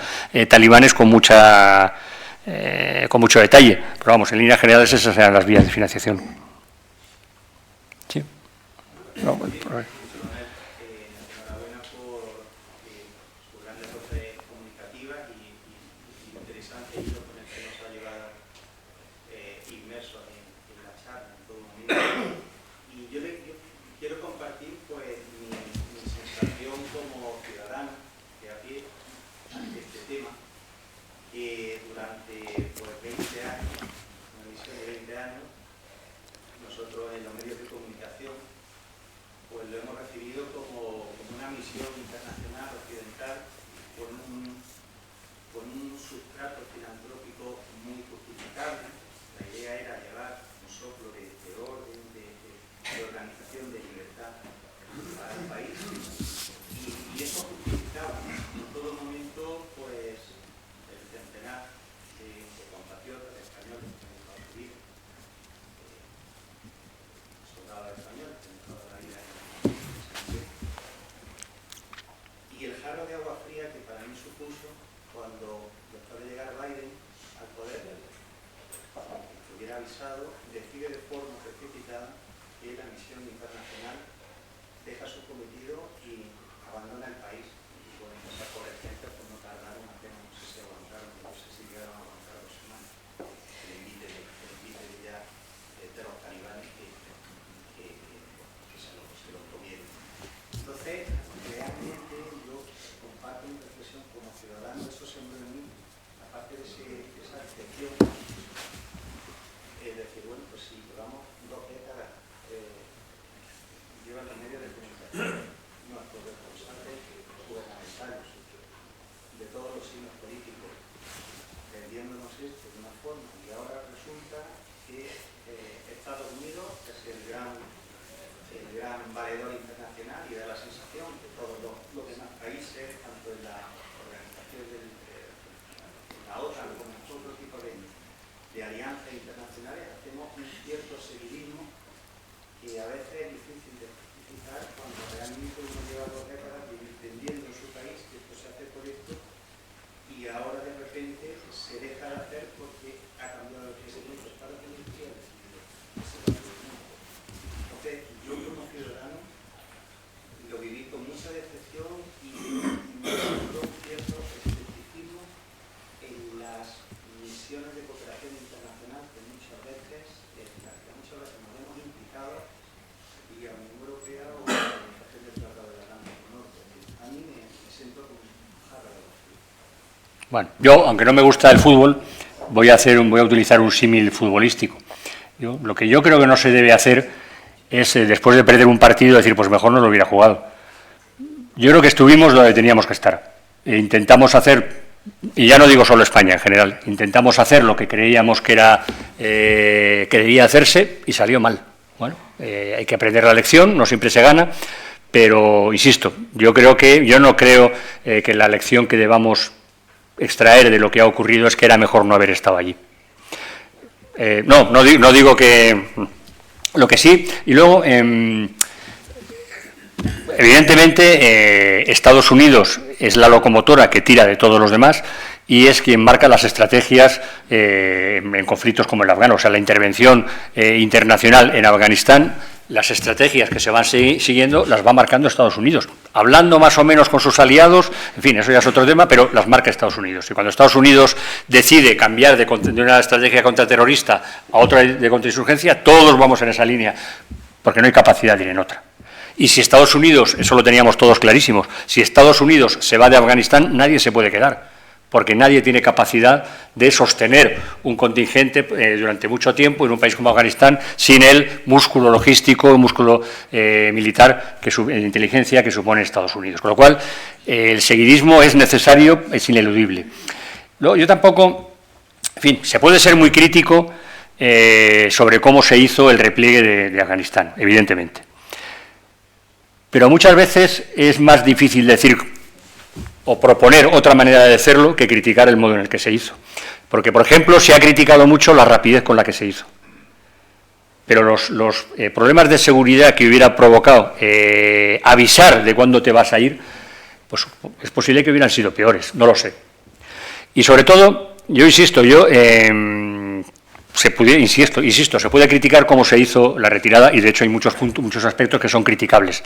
[SPEAKER 3] talibanes con mucho detalle, pero vamos, en líneas generales esas eran las vías de financiación. Sí. No, bueno, por ahí.
[SPEAKER 7] Enhorabuena por su gran labor comunicativa y interesante hilo con el que nos ha llevado inmersos en la charla en todo momento. Y yo quiero compartir pues mi sensación como ciudadano de a pie ante este tema, que durante pues 20 años, una visión de 20 años, nosotros en los medios de comunicación pues lo hemos recibido como una misión internacional occidental con un sustrato filantrópico muy justificable. La idea era llevar un soplo de orden, de organización, de libertad para el país, y eso justificaba en todo momento pues el centenar de compatriotas españoles que han dejado su vida, soldados españoles que han dejado la vida en y el jarro de agua fría que para mí supuso cuando, después de llegar Biden al poder, que hubiera avisado, decide de forma precipitada que la misión internacional deja su cometido y abandona el país. Y por empezar por ejemplo, pues no tardaron apenas, no sé si aguantaron, no sé si llegaron a aguantar 2 semanas, el envite ya de los talibanes que se lo comieron. Entonces, realmente yo comparto mi reflexión como ciudadano. Eso sembró en mí, aparte de esa excepción, es decir, bueno, pues si llevamos 2 décadas, llevan los medios de comunicación, nuestros responsables gubernamentales, de todos los signos políticos, vendiéndonos esto de una forma, y ahora resulta que Estados Unidos es el gran valedor internacional, y da la sensación que todos los demás países, tanto en la organización de la OTAN como en otro tipo de alianzas internacionales, hacemos un cierto seguidismo que a veces es difícil de justificar cuando realmente uno lleva 2 décadas vendiendo en su país que esto se hace por esto, y ahora de repente se deja de hacer porque ha cambiado el presidente. Para que no quiera decidir. Entonces, yo como ciudadano lo viví con mucha decepción y me causó un cierto escepticismo en las misiones de cooperación internacional que muchas veces nos hemos implicado, y a la Unión Europea o a la Organización del Tratado del Atlántico Norte. A mí me siento como un jarro de agua fría.
[SPEAKER 3] Bueno, yo, aunque no me gusta el fútbol, voy a utilizar un símil futbolístico. Lo que yo creo que no se debe hacer es, después de perder un partido, decir, pues mejor no lo hubiera jugado. Yo creo que estuvimos donde teníamos que estar. Intentamos hacer, y ya no digo solo España en general, intentamos hacer lo que creíamos que debía hacerse y salió mal. Bueno, hay que aprender la lección, no siempre se gana, pero insisto, yo no creo que la lección que debamos extraer de lo que ha ocurrido es que era mejor no haber estado allí. No digo que... Lo que sí, y luego, evidentemente, Estados Unidos es la locomotora que tira de todos los demás, y es quien marca las estrategias en conflictos como el afgano. O sea, la intervención internacional en Afganistán, las estrategias que se van siguiendo las va marcando Estados Unidos, hablando más o menos con sus aliados, en fin, eso ya es otro tema, pero las marca Estados Unidos. Y cuando Estados Unidos decide cambiar de una estrategia contraterrorista a otra de contrainsurgencia, todos vamos en esa línea, porque no hay capacidad de ir en otra. Y si Estados Unidos, eso lo teníamos todos clarísimos, si Estados Unidos se va de Afganistán, nadie se puede quedar, porque nadie tiene capacidad de sostener un contingente durante mucho tiempo en un país como Afganistán sin el músculo logístico, el músculo militar, de inteligencia que supone Estados Unidos. Con lo cual, el seguidismo es necesario, es ineludible. Luego, yo tampoco, en fin, se puede ser muy crítico sobre cómo se hizo el repliegue de Afganistán, evidentemente. Pero muchas veces es más difícil decir o proponer otra manera de hacerlo que criticar el modo en el que se hizo. Porque, por ejemplo, se ha criticado mucho la rapidez con la que se hizo. Pero los problemas de seguridad que hubiera provocado avisar de cuándo te vas a ir, pues es posible que hubieran sido peores, no lo sé. Y sobre todo, yo insisto, se puede criticar cómo se hizo la retirada, y de hecho hay muchos aspectos que son criticables.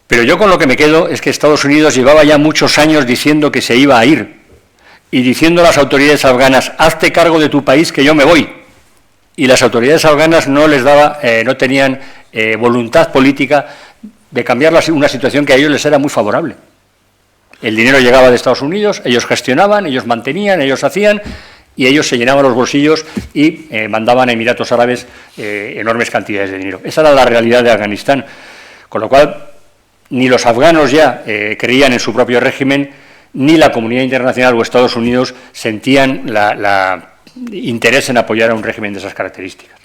[SPEAKER 3] Pero yo con lo que me quedo es que Estados Unidos llevaba ya muchos años diciendo que se iba a ir, y diciendo a las autoridades afganas, hazte cargo de tu país que yo me voy. Y las autoridades afganas no tenían voluntad política de cambiar una situación que a ellos les era muy favorable. El dinero llegaba de Estados Unidos, ellos gestionaban, ellos mantenían, ellos hacían, y ellos se llenaban los bolsillos y mandaban a Emiratos Árabes enormes cantidades de dinero. Esa era la realidad de Afganistán, con lo cual ni los afganos ya creían en su propio régimen, ni la comunidad internacional o Estados Unidos sentían la interés en apoyar a un régimen de esas características.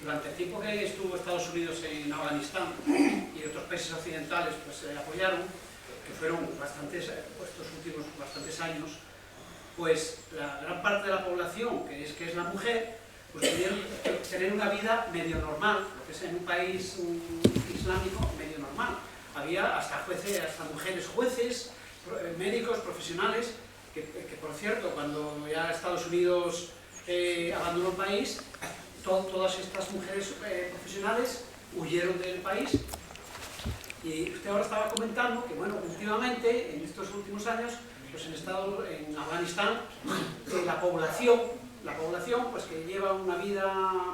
[SPEAKER 8] Durante el tiempo que estuvo Estados Unidos en Afganistán y otros países occidentales pues apoyaron, que fueron estos últimos bastantes años, pues la gran parte de la población, que es la mujer, pues pudieron tener una vida medio normal, lo que es en un país islámico medio normal. Había hasta jueces, hasta mujeres jueces, médicos, profesionales, que por cierto, cuando ya Estados Unidos abandonó el país, todas estas mujeres profesionales huyeron del país. Y usted ahora estaba comentando que, bueno, últimamente, en estos últimos años, pues en Afganistán, la población pues que lleva una vida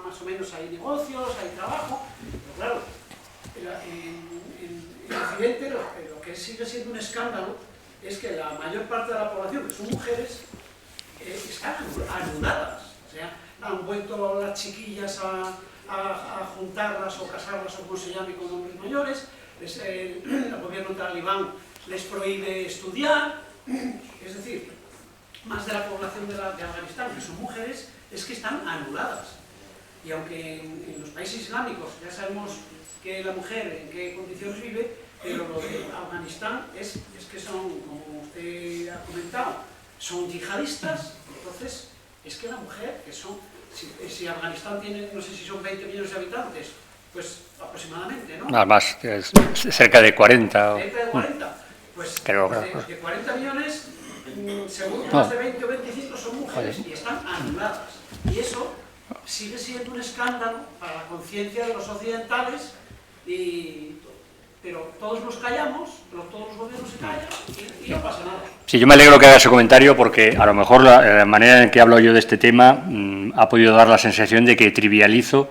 [SPEAKER 8] más o menos, hay negocios, hay trabajo, pero claro, en Occidente lo que sigue siendo un escándalo es que la mayor parte de la población, que son mujeres, están anuladas, o sea, han vuelto las chiquillas a juntarlas o casarlas o como se llame con hombres mayores, el gobierno talibán les prohíbe estudiar, es decir, más de la población de Afganistán, que son mujeres, es que están anuladas. Y aunque en los países islámicos ya sabemos que la mujer en qué condiciones vive, pero lo de Afganistán es que son, como usted ha comentado, son yihadistas, entonces es que la mujer, que son, si Afganistán tiene, no sé si son 20 millones de habitantes, pues aproximadamente, ¿no?
[SPEAKER 3] Nada más, cerca de 40.
[SPEAKER 8] Cerca de 40, pues
[SPEAKER 3] pero,
[SPEAKER 8] de 40 millones, según más de 20 o 25 son mujeres y están anuladas. Y eso sigue siendo un escándalo para la conciencia de los occidentales, pero todos nos callamos, todos los gobiernos se callan y no pasa nada.
[SPEAKER 3] Sí, yo me alegro que haga ese comentario porque a lo mejor la manera en que hablo yo de este tema ha podido dar la sensación de que trivializo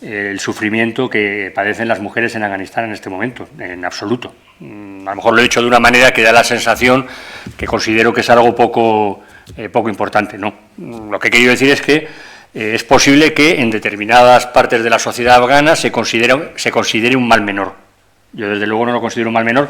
[SPEAKER 3] el sufrimiento que padecen las mujeres en Afganistán en este momento, en absoluto. A lo mejor lo he hecho de una manera que da la sensación que considero que es algo poco importante. No, lo que he querido decir es que es posible que en determinadas partes de la sociedad afgana se considere un mal menor. Yo desde luego no lo considero un mal menor,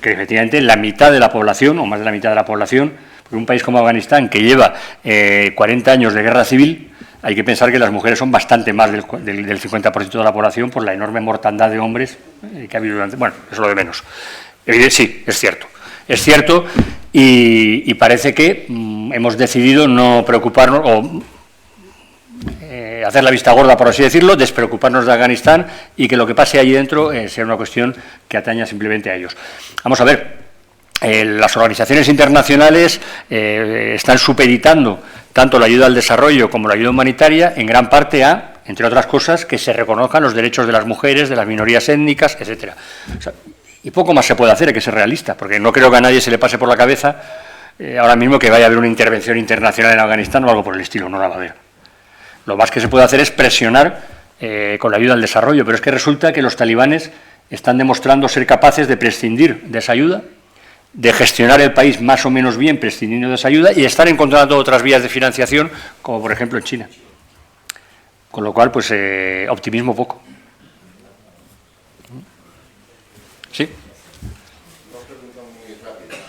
[SPEAKER 3] que efectivamente la mitad de la población, o más de la mitad de la población, porque un país como Afganistán que lleva 40 años de guerra civil, hay que pensar que las mujeres son bastante más del 50% de la población por la enorme mortandad de hombres que ha habido durante... Bueno, eso es lo de menos. Sí, es cierto, y parece que hemos decidido no preocuparnos o hacer la vista gorda, por así decirlo, despreocuparnos de Afganistán y que lo que pase allí dentro sea una cuestión que ataña simplemente a ellos. Vamos a ver, las organizaciones internacionales están supeditando tanto la ayuda al desarrollo como la ayuda humanitaria en gran parte a, entre otras cosas, que se reconozcan los derechos de las mujeres, de las minorías étnicas, etcétera. O sea, y poco más se puede hacer, hay que ser realista, porque no creo que a nadie se le pase por la cabeza ahora mismo que vaya a haber una intervención internacional en Afganistán o algo por el estilo, no la va a haber. Lo más que se puede hacer es presionar con la ayuda al desarrollo, pero es que resulta que los talibanes están demostrando ser capaces de prescindir de esa ayuda, de gestionar el país más o menos bien prescindiendo de esa ayuda y están encontrando otras vías de financiación, como por ejemplo en China. Con lo cual, pues, optimismo poco. ¿Sí?
[SPEAKER 6] Dos preguntas muy rápidas.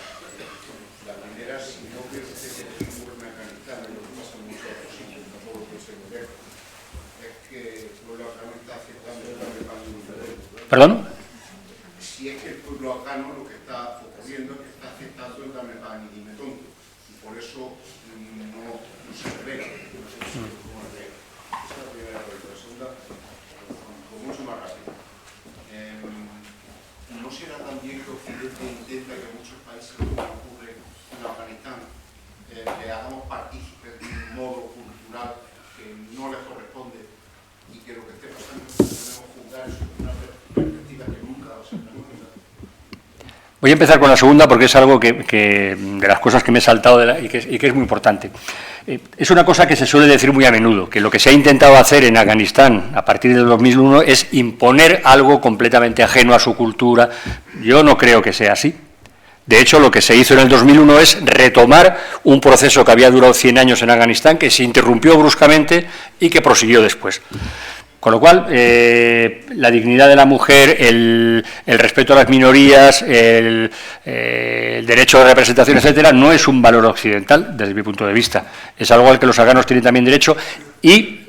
[SPEAKER 6] La primera, si no creo que se ocurre en Afganistán, lo que pasa en muchos otros sitios, tampoco puede ser moderno, es que el pueblo afgano está aceptando el Talibán de un derecho.
[SPEAKER 3] ¿Perdón?
[SPEAKER 6] Si es que el pueblo afgano lo que está ocurriendo es que está aceptando el Talibán y dime tonto, y por eso no se revela. No sé cómo revela. Esa es la primera pregunta. La segunda, con mucho más rápido. ¿No será también que Occidente intenta que muchos países, como ocurre en Afganistán, le hagamos partícipes de un modo cultural que no les corresponde y que lo que esté pasando debemos juzgar eso con una perspectiva que nunca va a ser nunca?
[SPEAKER 3] Voy a empezar con la segunda porque es algo que de las cosas que me he saltado y que es muy importante. Es una cosa que se suele decir muy a menudo, que lo que se ha intentado hacer en Afganistán a partir del 2001 es imponer algo completamente ajeno a su cultura. Yo no creo que sea así. De hecho, lo que se hizo en el 2001 es retomar un proceso que había durado 100 años en Afganistán, que se interrumpió bruscamente y que prosiguió después. Con lo cual, la dignidad de la mujer, el respeto a las minorías, el derecho de representación, etcétera, no es un valor occidental, desde mi punto de vista. Es algo al que los afganos tienen también derecho y,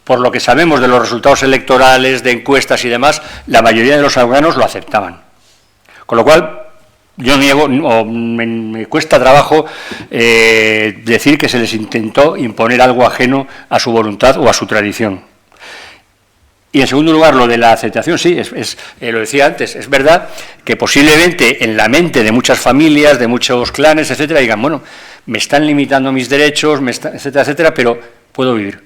[SPEAKER 3] por lo que sabemos de los resultados electorales, de encuestas y demás, la mayoría de los afganos lo aceptaban. Con lo cual, yo niego, o me cuesta trabajo decir que se les intentó imponer algo ajeno a su voluntad o a su tradición. Y en segundo lugar, lo de la aceptación, sí, lo decía antes, es verdad que posiblemente en la mente de muchas familias, de muchos clanes, etcétera, digan, bueno, me están limitando mis derechos, etcétera, etcétera, pero puedo vivir,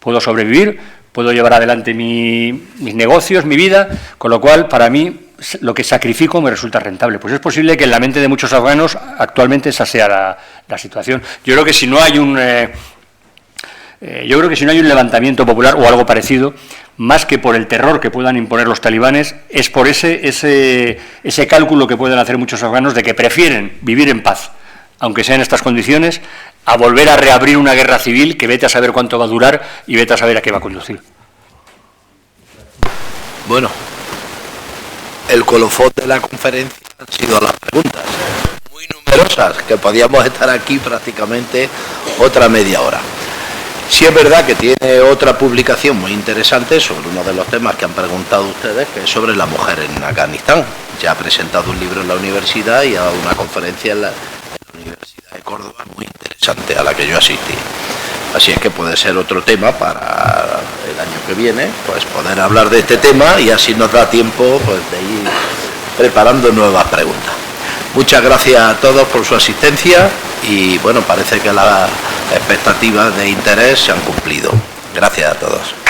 [SPEAKER 3] puedo sobrevivir, puedo llevar adelante mis negocios, mi vida, con lo cual, para mí, lo que sacrifico me resulta rentable. Pues es posible que en la mente de muchos afganos actualmente esa sea la situación. Yo creo que si no hay un levantamiento popular o algo parecido, más que por el terror que puedan imponer los talibanes, es por ese cálculo que pueden hacer muchos afganos de que prefieren vivir en paz, aunque sea en estas condiciones, a volver a reabrir una guerra civil que vete a saber cuánto va a durar y vete a saber a qué va a conducir.
[SPEAKER 1] Bueno, el colofón de la conferencia han sido las preguntas, muy numerosas, que podíamos estar aquí prácticamente otra media hora. Sí es verdad que tiene otra publicación muy interesante sobre uno de los temas que han preguntado ustedes, que es sobre la mujer en Afganistán. Ya ha presentado un libro en la universidad y ha dado una conferencia en la Universidad de Córdoba muy interesante, a la que yo asistí. Así es que puede ser otro tema para el año que viene, pues poder hablar de este tema y así nos da tiempo pues de ir preparando nuevas preguntas. Muchas gracias a todos por su asistencia y bueno, parece que las expectativas de interés se han cumplido. Gracias a todos.